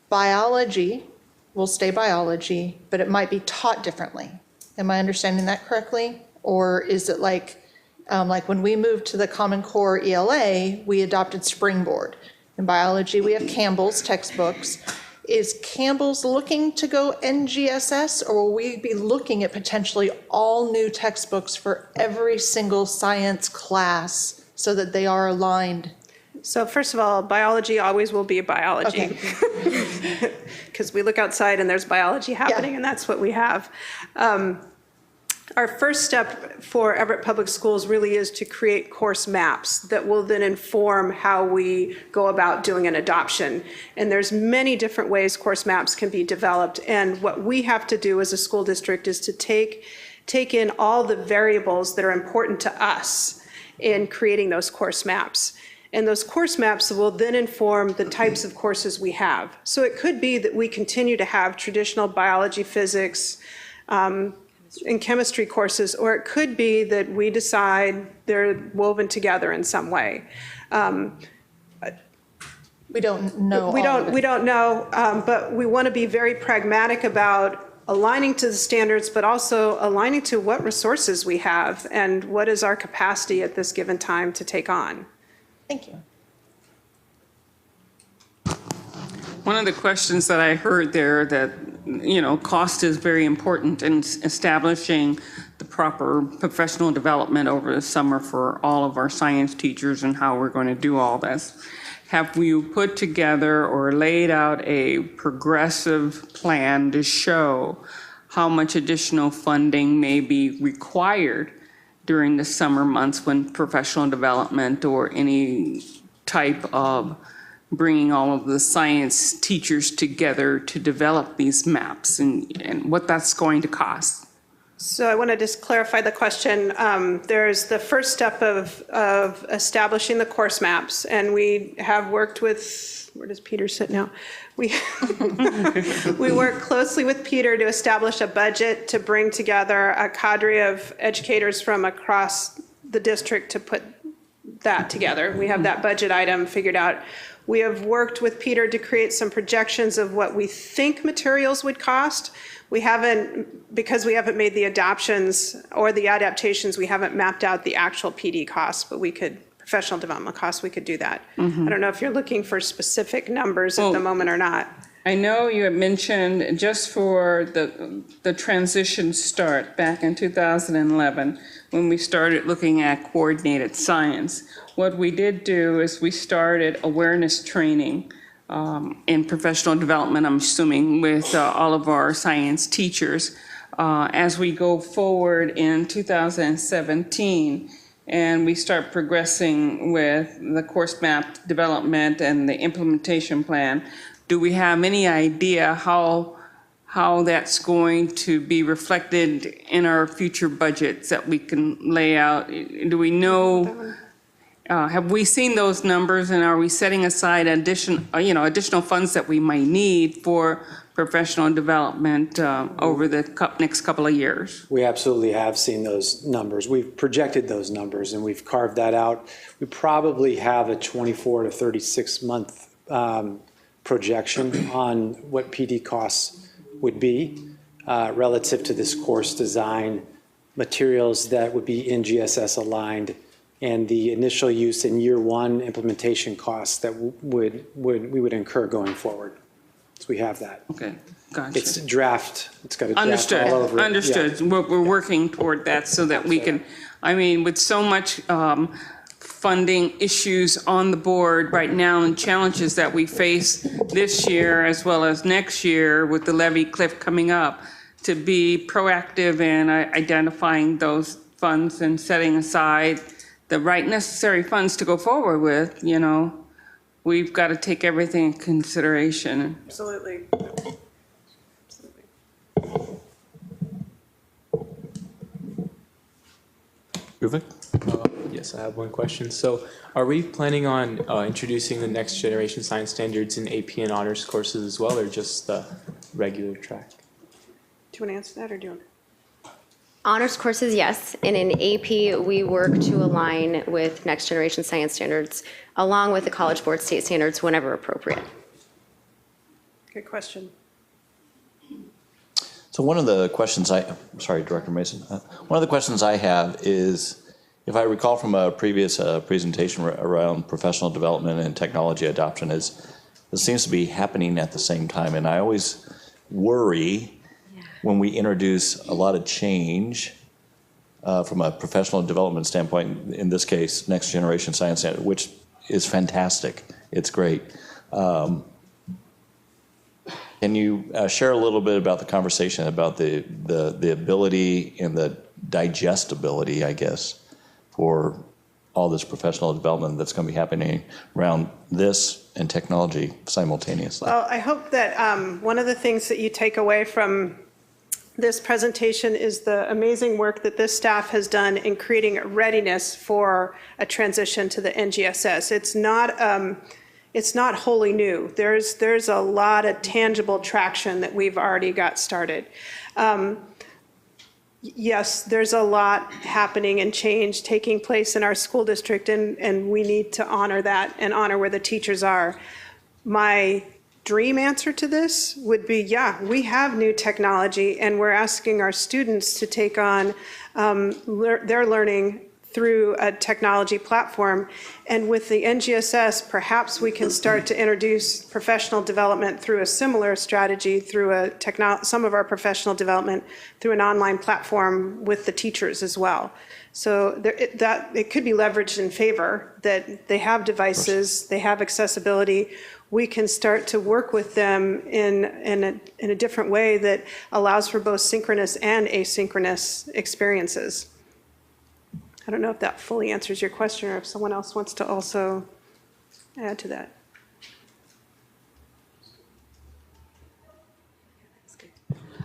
biology will stay biology, but it might be taught differently. Am I understanding that correctly? Or is it like when we moved to the Common Core ELA, we adopted Springboard. In biology, we have Campbell's textbooks. Is Campbell's looking to go NGSS, or will we be looking at potentially all new textbooks for every single science class so that they are aligned? So first of all, biology always will be biology. Because we look outside and there's biology happening, and that's what we have. Our first step for Everett Public Schools really is to create course maps that will then inform how we go about doing an adoption. And there's many different ways course maps can be developed. And what we have to do as a school district is to take in all the variables that are important to us in creating those course maps. And those course maps will then inform the types of courses we have. So it could be that we continue to have traditional biology, physics, and chemistry courses, or it could be that we decide they're woven together in some way. We don't know. We don't know, but we want to be very pragmatic about aligning to the standards, but also aligning to what resources we have and what is our capacity at this given time to take on. Thank you. One of the questions that I heard there that, cost is very important in establishing the proper professional development over the summer for all of our science teachers and how we're going to do all this. Have you put together or laid out a progressive plan to show how much additional funding may be required during the summer months when professional development or any type of bringing all of the science teachers together to develop these maps and what that's going to cost? So I want to just clarify the question. There's the first step of establishing the course maps, and we have worked with, where does Peter sit now? We work closely with Peter to establish a budget to bring together a cadre of educators from across the district to put that together. We have that budget item figured out. We have worked with Peter to create some projections of what we think materials would cost. We haven't, because we haven't made the adoptions or the adaptations, we haven't mapped out the actual PD costs, but we could, professional development costs, we could do that. I don't know if you're looking for specific numbers at the moment or not. I know you had mentioned just for the transition start back in 2011, when we started looking at coordinated science. What we did do is we started awareness training in professional development, I'm assuming, with all of our science teachers. As we go forward in 2017 and we start progressing with the course map development and the implementation plan, do we have any idea how that's going to be reflected in our future budgets that we can lay out? Do we know, have we seen those numbers, and are we setting aside additional funds that we might need for professional development over the next couple of years? We absolutely have seen those numbers. We've projected those numbers and we've carved that out. We probably have a 24 to 36 month projection on what PD costs would be relative to this course design, materials that would be NGSS aligned, and the initial use in year one implementation costs that we would incur going forward. So we have that. Okay, gotcha. It's draft. It's got a draft Understood. all over it. Understood. Yeah. We're working toward that so that we can, I mean, with so much funding issues on the board right now and challenges that we face this year as well as next year with the levy cliff coming up, to be proactive in identifying those funds and setting aside the right necessary funds to go forward with, we've got to take everything in consideration. Absolutely. Yes, I have one question. So are we planning on introducing the next generation science standards in AP and honors courses as well, or just the regular track? Do you want to answer that, or do you want to? Honors courses, yes. And in AP, we work to align with next generation science standards, along with the College Board state standards whenever appropriate. Good question. So one of the questions sorry, Director Mason. One of the questions I have is, if I recall from a previous presentation around professional development and technology adoption, it seems to be happening at the same time. And I always worry when we introduce a lot of change from a professional development standpoint, in this case, next generation science standard, which is fantastic. It's great. Can you share a little bit about the conversation about the ability and the digestibility, I guess, for all this professional development that's going to be happening around this and technology simultaneously? Well, I hope that one of the things that you take away from this presentation is the amazing work that this staff has done in creating a readiness for a transition to the NGSS. It's not wholly new. There's a lot of tangible traction that we've already got started. Yes, there's a lot happening and change taking place in our school district, and we need to honor that and honor where the teachers are. My dream answer to this would be, yeah, we have new technology, and we're asking our students to take on their learning through a technology platform. And with the NGSS, perhaps we can start to introduce professional development through a similar strategy, through some of our professional development through an online platform with the teachers as well. So it could be leveraged in favor, that they have devices, they have accessibility. We can start to work with them in a different way that allows for both synchronous and asynchronous experiences. I don't know if that fully answers your question, or if someone else wants to also add to that.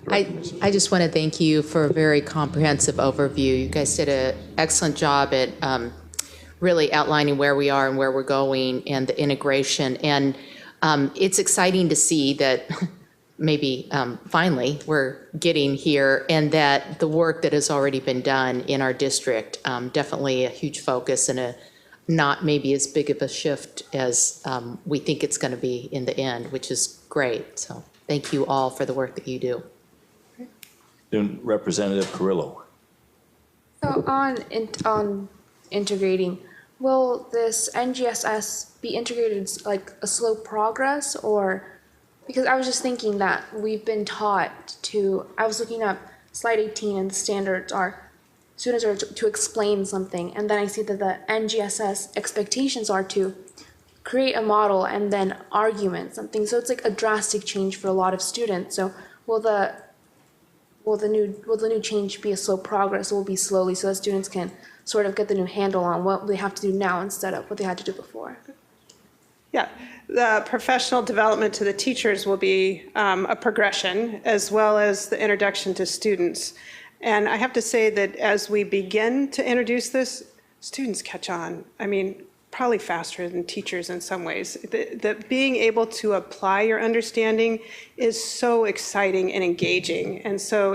I just want to thank you for a very comprehensive overview. You guys did an excellent job at really outlining where we are and where we're going and the integration. And it's exciting to see that maybe finally we're getting here, and that the work that has already been done in our district, definitely a huge focus and a not maybe as big of a shift as we think it's going to be in the end, which is great. So thank you all for the work that you do. And Representative Carrillo. So on integrating, will this NGSS be integrated like a slow progress, or, because I was just thinking that we've been taught to, I was looking up slide 18 and the standards are, students are to explain something, and then I see that the NGSS expectations are to create a model and then argument something. So it's like a drastic change for a lot of students. So will the new change be a slow progress? It will be slowly so that students can sort of get the new handle on what they have to do now instead of what they had to do before. Yeah, the professional development to the teachers will be a progression, as well as the introduction to students. And I have to say that as we begin to introduce this, students catch on. I mean, probably faster than teachers in some ways. That being able to apply your understanding is so exciting and engaging. And so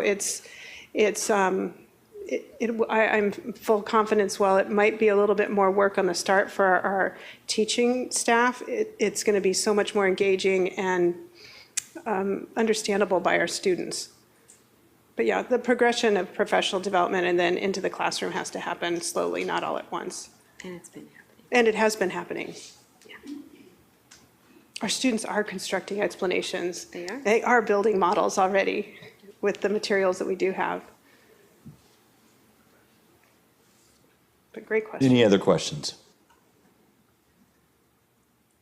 I'm full confidence, while it might be a little bit more work on the start for our teaching staff, it's going to be so much more engaging and understandable by our students. But yeah, the progression of professional development and then into the classroom has to happen slowly, not all at once. And it's been happening. And it has been happening. Yeah. Our students are constructing explanations. They are. They are building models already with the materials that we do have. But great question. Any other questions?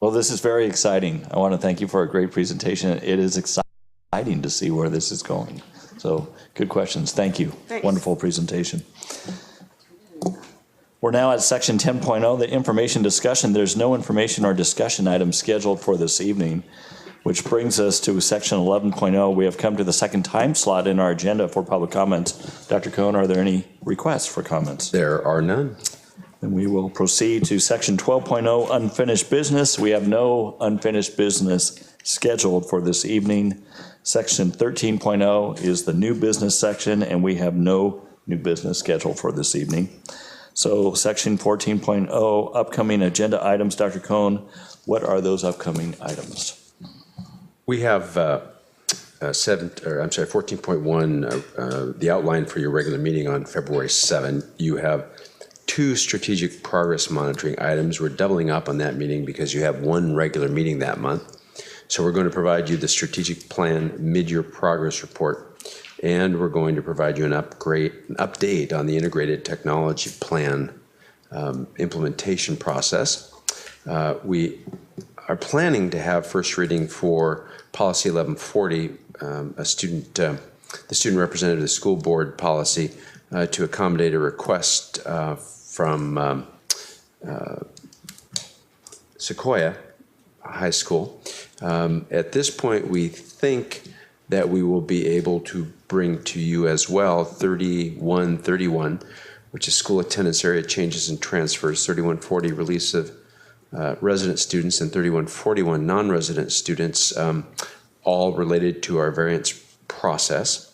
Well, this is very exciting. I want to thank you for a great presentation. It is exciting to see where this is going. So good questions. Thank you. Thanks. Wonderful presentation. We're now at section 10.0, the information discussion. There's no information or discussion items scheduled for this evening, which brings us to section 11.0. We have come to the second time slot in our agenda for public comments. Dr. Cohn, are there any requests for comments? There are none. Then we will proceed to section 12.0, unfinished business. We have no unfinished business scheduled for this evening. Section 13.0 is the new business section, and we have no new business scheduled for this evening. So section 14.0, upcoming agenda items. Dr. Cohn, what are those upcoming items? We have 14.1, the outline for your regular meeting on February 7. You have 2 strategic progress monitoring items. We're doubling up on that meeting because you have 1 regular meeting that month. So we're going to provide you the strategic plan mid-year progress report, and we're going to provide you an update on the integrated technology plan implementation process. We are planning to have first reading for policy 1140, the student representative of the school board policy, to accommodate a request from Sequoia High School. At this point, we think that we will be able to bring to you as well 3131, which is school attendance area changes and transfers, 3140 release of resident students, and 3141 non-resident students, all related to our variance process.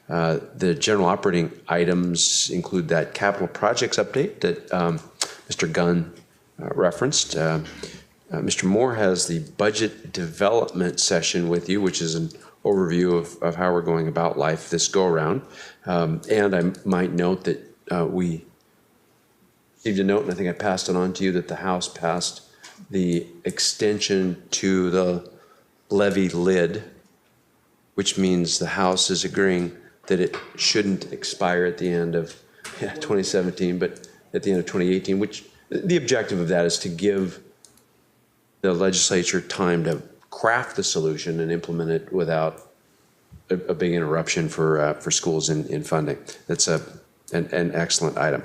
The general operating items include that capital projects update that Mr. Gunn referenced. Mr. Moore has the budget development session with you, which is an overview of how we're going about life this go-around. And I might note that we received a note, and I think I passed it on to you, that the House passed the extension to the levy lid, which means the House is agreeing that it shouldn't expire at the end of 2017, but at the end of 2018, which the objective of that is to give the legislature time to craft the solution and implement it without a big interruption for schools in funding. That's an excellent item.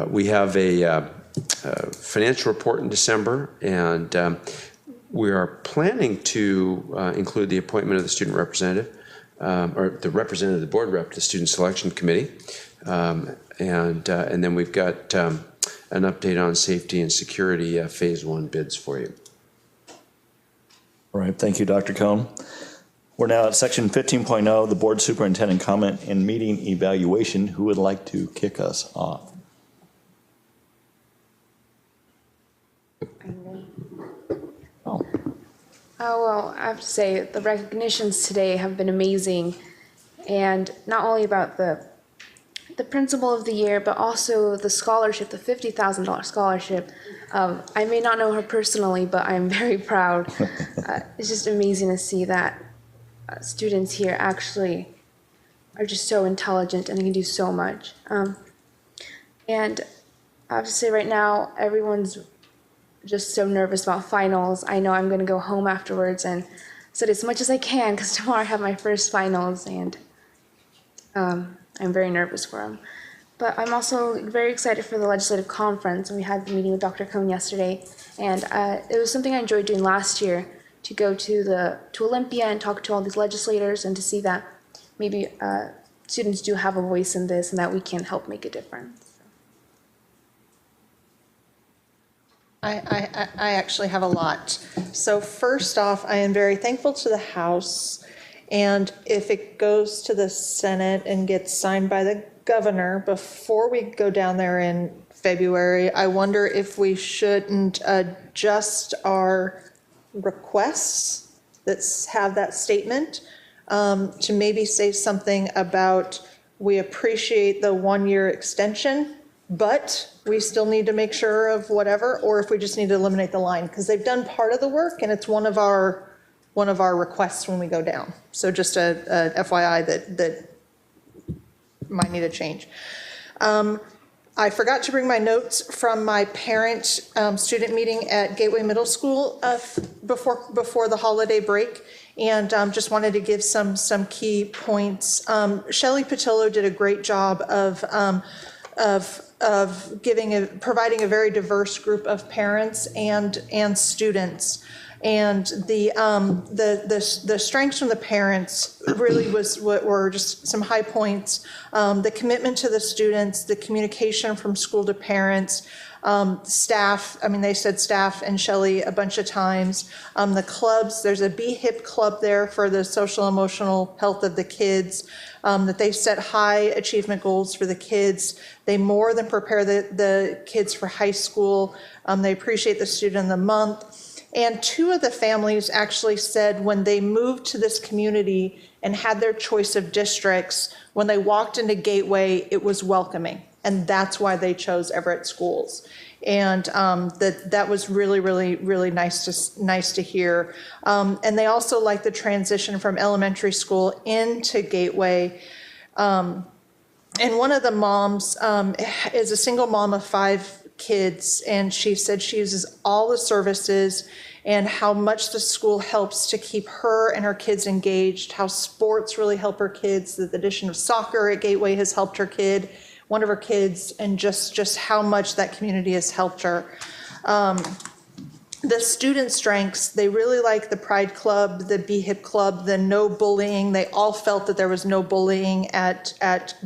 We have a financial report in December, and we are planning to include the appointment of the student representative, or the representative of the board rep to the student selection committee. And then we've got an update on safety and security phase 1 bids for you. All right, thank you, Dr. Cohn. We're now at section 15.0, the board superintendent comment and meeting evaluation. Who would like to kick us off? Oh, well, I have to say the recognitions today have been amazing, and not only about the principal of the year, but also the scholarship, the $50,000 scholarship. I may not know her personally, but I'm very proud. It's just amazing to see that students here actually are just so intelligent and they can do so much. And I have to say right now, everyone's just so nervous about finals. I know I'm going to go home afterwards and study as much as I can because tomorrow I have my first finals, and I'm very nervous for them. But I'm also very excited for the legislative conference, and we had the meeting with Dr. Cohn yesterday, and it was something I enjoyed doing last year, to go to Olympia and talk to all these legislators and to see that maybe students do have a voice in this and that we can help make a difference. I actually have a lot. So first off, I am very thankful to the House, and if it goes to the Senate and gets signed by the governor before we go down there in February, I wonder if we shouldn't adjust our requests that have that statement to maybe say something about, we appreciate the 1-year extension, but we still need to make sure of whatever, or if we just need to eliminate the line, because they've done part of the work and it's one of our requests when we go down. So just a FYI that might need a change. I forgot to bring my notes from my parent student meeting at Gateway Middle School before the holiday break, and just wanted to give some key points. Shelley Patillo did a great job of providing a very diverse group of parents and students. And the strengths from the parents really were just some high points. The commitment to the students, the communication from school to parents, staff. I mean, they said staff and Shelley a bunch of times. The clubs, there's a BHIP club there for the social emotional health of the kids. That they set high achievement goals for the kids. They more than prepare the kids for high school. They appreciate the student of the month. And 2 of the families actually said when they moved to this community and had their choice of districts, when they walked into Gateway, it was welcoming. And that's why they chose Everett Schools. And that was really, really, really nice to hear. And they also like the transition from elementary school into Gateway. And one of the moms is a single mom of 5 kids, and she said she uses all the services and how much the school helps to keep her and her kids engaged, how sports really help her kids, that the addition of soccer at Gateway has helped one of her kids, and just how much that community has helped her. The student strengths, they really like the Pride Club, the BHIP Club, the no bullying. They all felt that there was no bullying at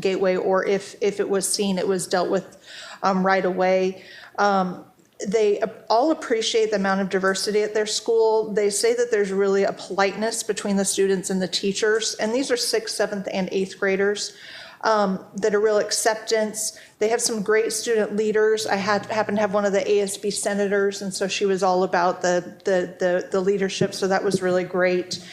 Gateway, or if it was seen, it was dealt with right away. They all appreciate the amount of diversity at their school. They say that there's really a politeness between the students and the teachers, and these are 6th, 7th, and 8th graders. That are real acceptance. They have some great student leaders. I happened to have one of the ASB senators, and so she was all about the leadership, so that was really great.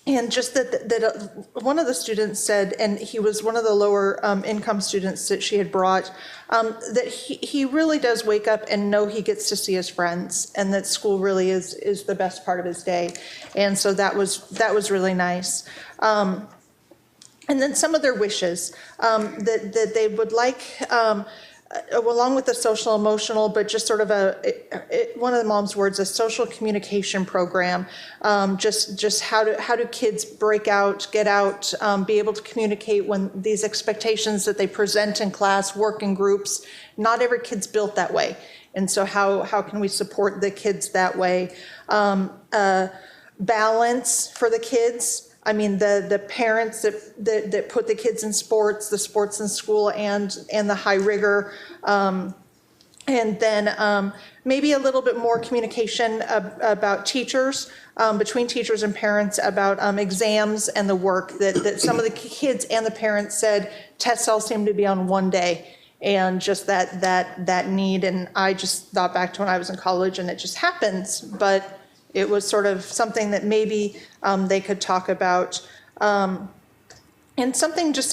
And just that one of the students said, and he was one of the lower income students that she had brought, that he really does wake up and know he gets to see his friends, and that school really is the best part of his day. And so that was really nice. And then some of their wishes that they would like, along with the social emotional, but just sort of one of the mom's words, a social communication program. Just how do kids break out, get out, be able to communicate when these expectations that they present in class, work in groups. Not every kid's built that way, and so how can we support the kids that way? Balance for the kids. I mean, the parents that put the kids in sports, the sports in school, and the high rigor, and then maybe a little bit more communication about teachers, between teachers and parents, about exams and the work that some of the kids and the parents said tests all seem to be on one day, and just that need. And I just thought back to when I was in college, and it just happens, but it was sort of something that maybe they could talk about. And something just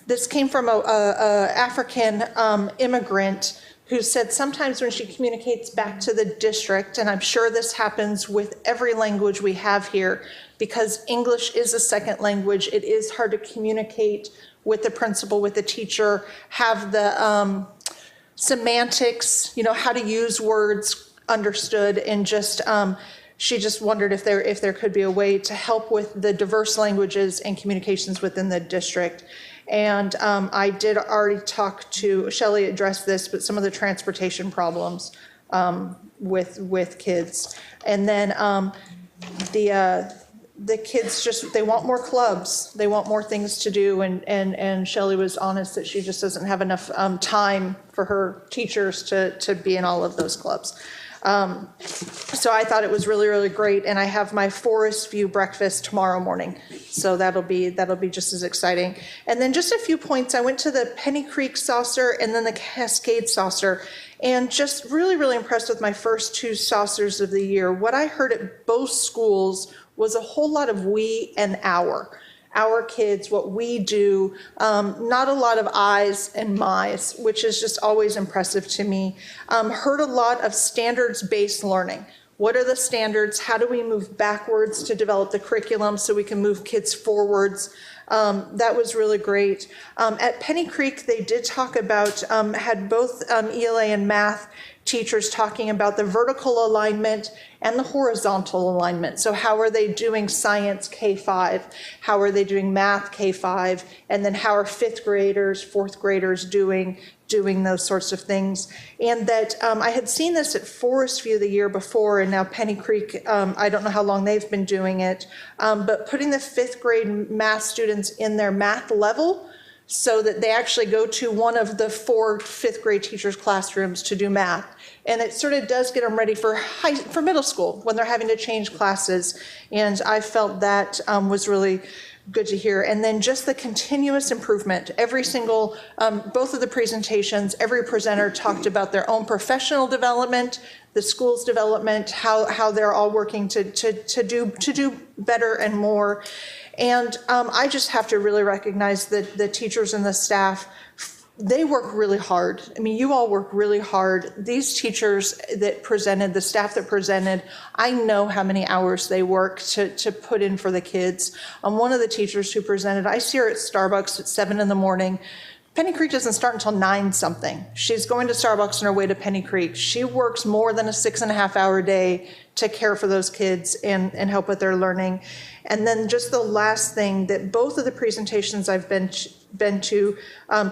this came from a African immigrant who said sometimes when she communicates back to the district, and I'm sure this happens with every language we have here, because English is a second language, it is hard to communicate with the principal, with the teacher, have the semantics, how to use words understood, and just she just wondered if there could be a way to help with the diverse languages and communications within the district. And I did already talk to Shelley, address this, but some of the transportation problems with kids. And then the kids they want more clubs. They want more things to do. And Shelley was honest that she just doesn't have enough time for her teachers to be in all of those clubs. So I thought it was really, really great. And I have my Forest View breakfast tomorrow morning. So that'll be just as exciting. And then just a few points. I went to the Penny Creek saucer and then the Cascade saucer, and just really, really impressed with my first two saucers of the year. What I heard at both schools was a whole lot of we and our kids, what we do, not a lot of I's and my's, which is just always impressive to me. Heard a lot of standards-based learning. What are the standards? How do we move backwards to develop the curriculum so we can move kids forwards? That was really great. At Penny Creek, they did talk about, had both ELA and math teachers talking about the vertical alignment and the horizontal alignment. So how are they doing science K-5? How are they doing math K-5? And then how are fifth graders, fourth graders doing those sorts of things? And that I had seen this at Forest View the year before, and now Penny Creek, I don't know how long they've been doing it, but putting the fifth grade math students in their math level so that they actually go to one of the 4 fifth grade teachers' classrooms to do math. And it sort of does get them ready for middle school when they're having to change classes. And I felt that was really good to hear. And then just the continuous improvement. Every single, both of the presentations, every presenter talked about their own professional development, the school's development, how they're all working to do better and more. And I just have to really recognize that the teachers and the staff, they work really hard. I mean, you all work really hard. These teachers that presented, the staff that presented, I know how many hours they work to put in for the kids. One of the teachers who presented, I see her at Starbucks at 7 in the morning. Penny Creek doesn't start until 9 something. She's going to Starbucks on her way to Penny Creek. She works more than a 6.5-hour day to care for those kids and help with their learning. And then just the last thing, that both of the presentations I've been to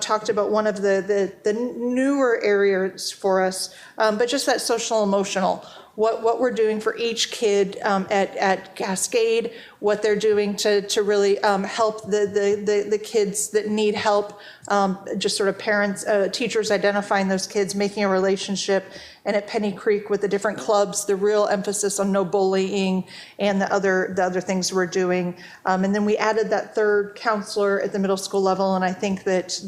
talked about one of the newer areas for us, but just that social emotional. What we're doing for each kid at Cascade, what they're doing to really help the kids that need help, just sort of parents, teachers identifying those kids, making a relationship, and at Penny Creek with the different clubs, the real emphasis on no bullying and the other things we're doing. And then we added that third counselor at the middle school level, and I think that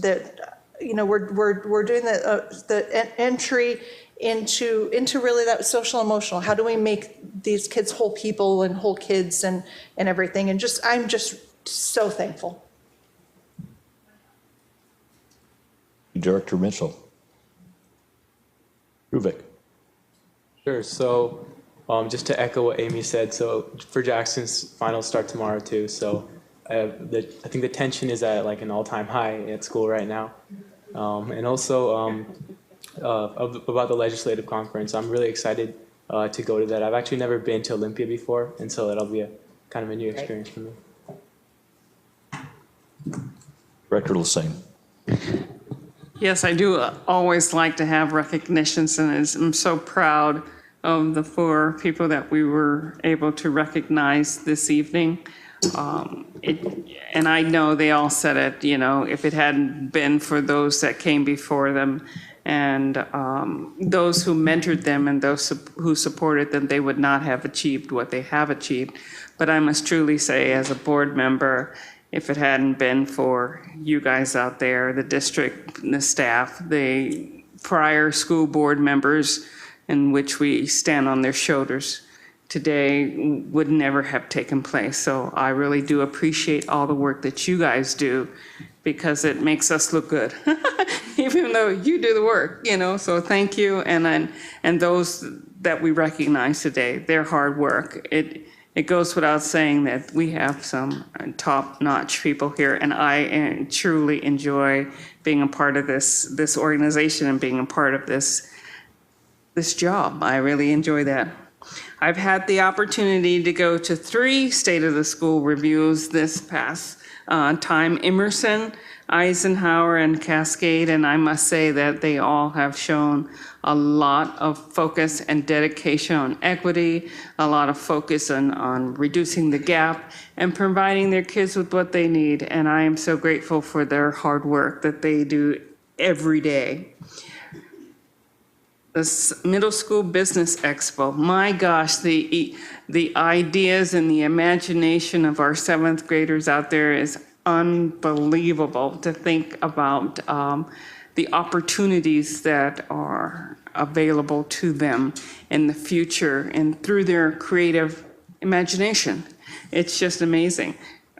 we're doing the entry into really that social emotional. How do we make these kids whole people and whole kids and everything? And I'm just so thankful. Director Mitchell. Ruvik. Sure. So just to echo what Amy said, so for Jackson's finals start tomorrow too. So I think the tension is at like an all-time high at school right now. And also about the legislative conference, I'm really excited to go to that. I've actually never been to Olympia before, and so that'll be kind of a new experience for me. Director Lassane. Yes, I do always like to have recognitions, and I'm so proud of the 4 people that we were able to recognize this evening. And I know they all said it, if it hadn't been for those that came before them and those who mentored them and those who supported them, they would not have achieved what they have achieved. But I must truly say, as a board member, if it hadn't been for you guys out there, the district, the staff, the prior school board members in which we stand on their shoulders, today would never have taken place. So I really do appreciate all the work that you guys do, because it makes us look good, even though you do the work, so thank you. And those that we recognize today, their hard work, it goes without saying that we have some top-notch people here, and I truly enjoy being a part of this organization and being a part of this job. I really enjoy that. I've had the opportunity to go to 3 State of the School reviews this past time, Emerson, Eisenhower, and Cascade, and I must say that they all have shown a lot of focus and dedication on equity, a lot of focus on reducing the gap and providing their kids with what they need. And I am so grateful for their hard work that they do every day. The Middle School Business Expo, my gosh, the ideas and the imagination of our 7th graders out there is unbelievable to think about the opportunities that are available to them in the future and through their creative imagination. It's just amazing.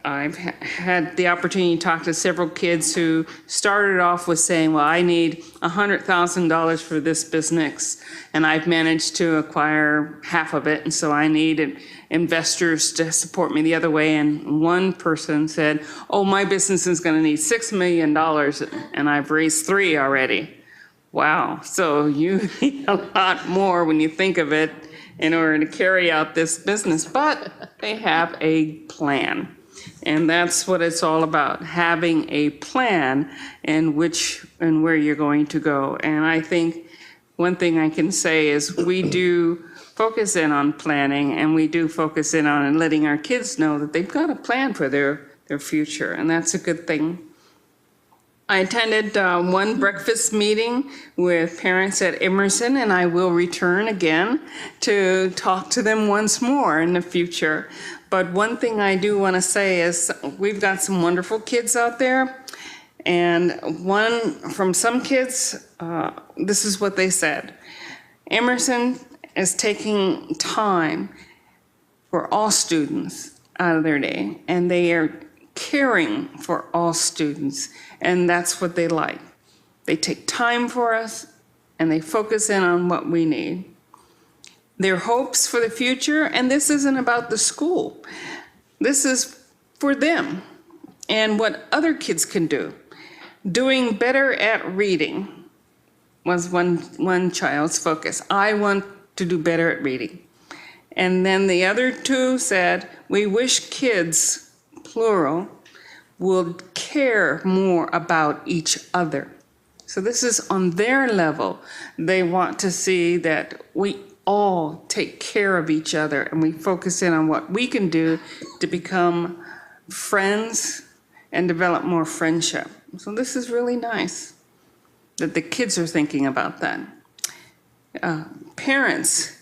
I've had the opportunity to talk to several kids who started off with saying, well, I need $100,000 for this business, and I've managed to acquire half of it, and so I need investors to support me the other way. And one person said, oh, my business is going to need $6 million, and I've raised 3 already. Wow, so you need a lot more when you think of it in order to carry out this business, but they have a plan. And that's what it's all about, having a plan in which and where you're going to go. And I think one thing I can say is we do focus in on planning, and we do focus in on letting our kids know that they've got a plan for their future, and that's a good thing. I attended one breakfast meeting with parents at Emerson, and I will return again to talk to them once more in the future. But one thing I do want to say is we've got some wonderful kids out there, and from some kids, this is what they said. Emerson is taking time for all students out of their day, and they are caring for all students, and that's what they like. They take time for us, and they focus in on what we need. Their hopes for the future, and this isn't about the school. This is for them and what other kids can do. Doing better at reading was one child's focus. I want to do better at reading. And then the other 2 said, we wish kids, plural, would care more about each other. So this is on their level. They want to see that we all take care of each other and we focus in on what we can do to become friends and develop more friendship. So this is really nice that the kids are thinking about that. Parents,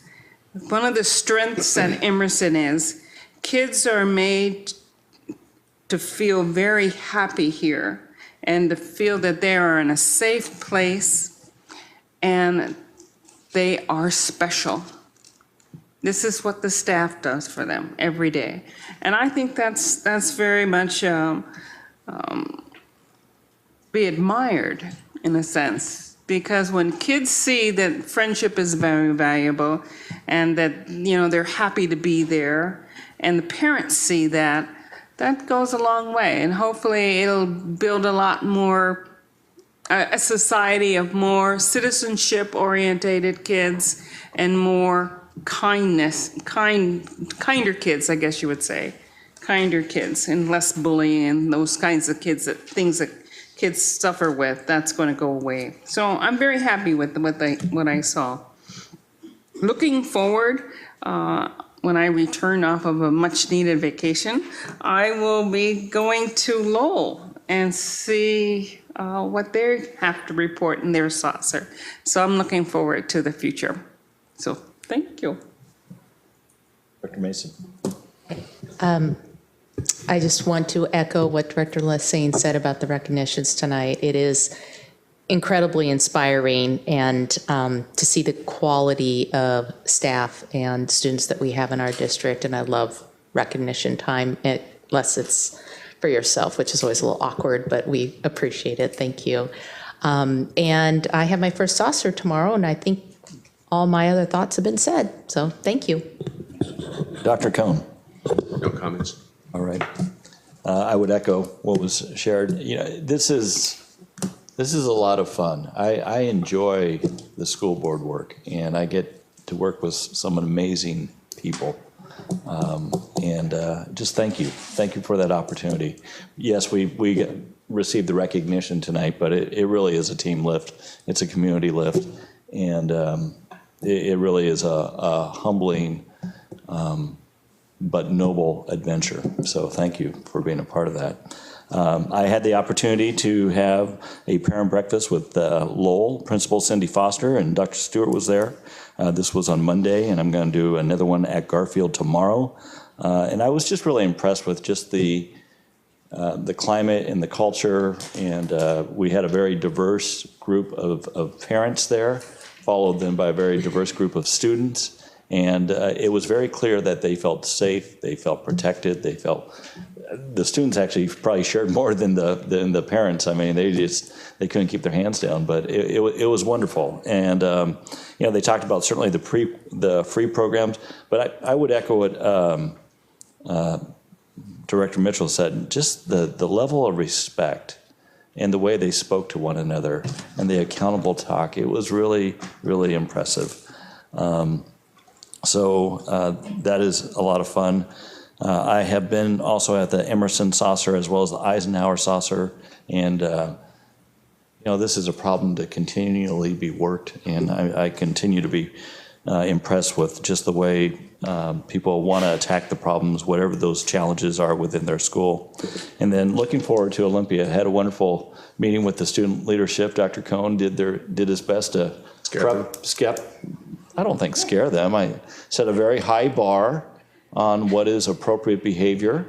one of the strengths at Emerson is kids are made to feel very happy here and to feel that they are in a safe place and they are special. This is what the staff does for them every day. And I think that's very much be admired in a sense, because when kids see that friendship is very valuable and that, they're happy to be there, and the parents see that, that goes a long way. And hopefully it'll build a lot more a society of more citizenship-orientated kids and more kinder kids, I guess you would say, kinder kids, and less bullying and those kinds of things that kids suffer with. That's going to go away. So I'm very happy with what I saw. Looking forward, when I return off of a much-needed vacation, I will be going to Lowell and see what they have to report in their saucer. So I'm looking forward to the future. So thank you. Dr. Mason. I just want to echo what Director Lessane said about the recognitions tonight. It is incredibly inspiring, and to see the quality of staff and students that we have in our district. And I love recognition time, unless it's for yourself, which is always a little awkward, but we appreciate it. Thank you. And I have my first saucer tomorrow, and I think all my other thoughts have been said. So thank you. Dr. Cohn. No comments. All right. I would echo what was shared. You know, this is a lot of fun. I enjoy the school board work, and I get to work with some amazing people. Just thank you. Thank you for that opportunity. Yes, we received the recognition tonight, but it really is a team lift. It's a community lift, and it really is a humbling but noble adventure. So thank you for being a part of that. I had the opportunity to have a parent breakfast with Lowell, Principal Cindy Foster, and Dr. Stewart was there. This was on Monday, and I'm going to do another one at Garfield tomorrow. And I was just really impressed with just the climate and the culture, and we had a very diverse group of parents there, followed then by a very diverse group of students. And it was very clear that they felt safe, they felt protected, the students actually probably shared more than the parents. I mean, they couldn't keep their hands down, but it was wonderful. And you know, they talked about certainly the free programs, but I would echo what Director Mitchell said. Just the level of respect and the way they spoke to one another and the accountable talk. It was really, really impressive. So that is a lot of fun. I have been also at the Emerson Saucer as well as the Eisenhower Saucer, and you know, this is a problem to continually be worked, and I continue to be impressed with just the way people want to attack the problems, whatever those challenges are within their school. And then looking forward to Olympia. Had a wonderful meeting with the student leadership. Dr. Cohn did his best to I don't think scare them. I set a very high bar on what is appropriate behavior,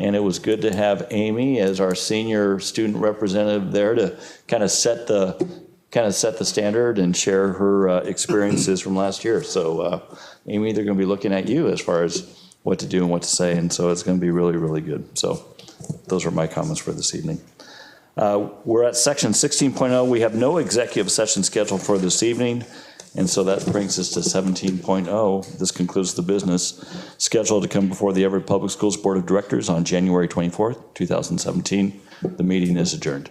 and it was good to have Amy as our senior student representative there to kind of set the standard and share her experiences from last year. So Amy, they're going to be looking at you as far as what to do and what to say, and so it's going to be really, really good. So those are my comments for this evening. We're at section 16.0. We have no executive session scheduled for this evening. And so that brings us to 17.0. This concludes the business scheduled to come before the Everett Public Schools Board of Directors on January 24th, 2017. The meeting is adjourned.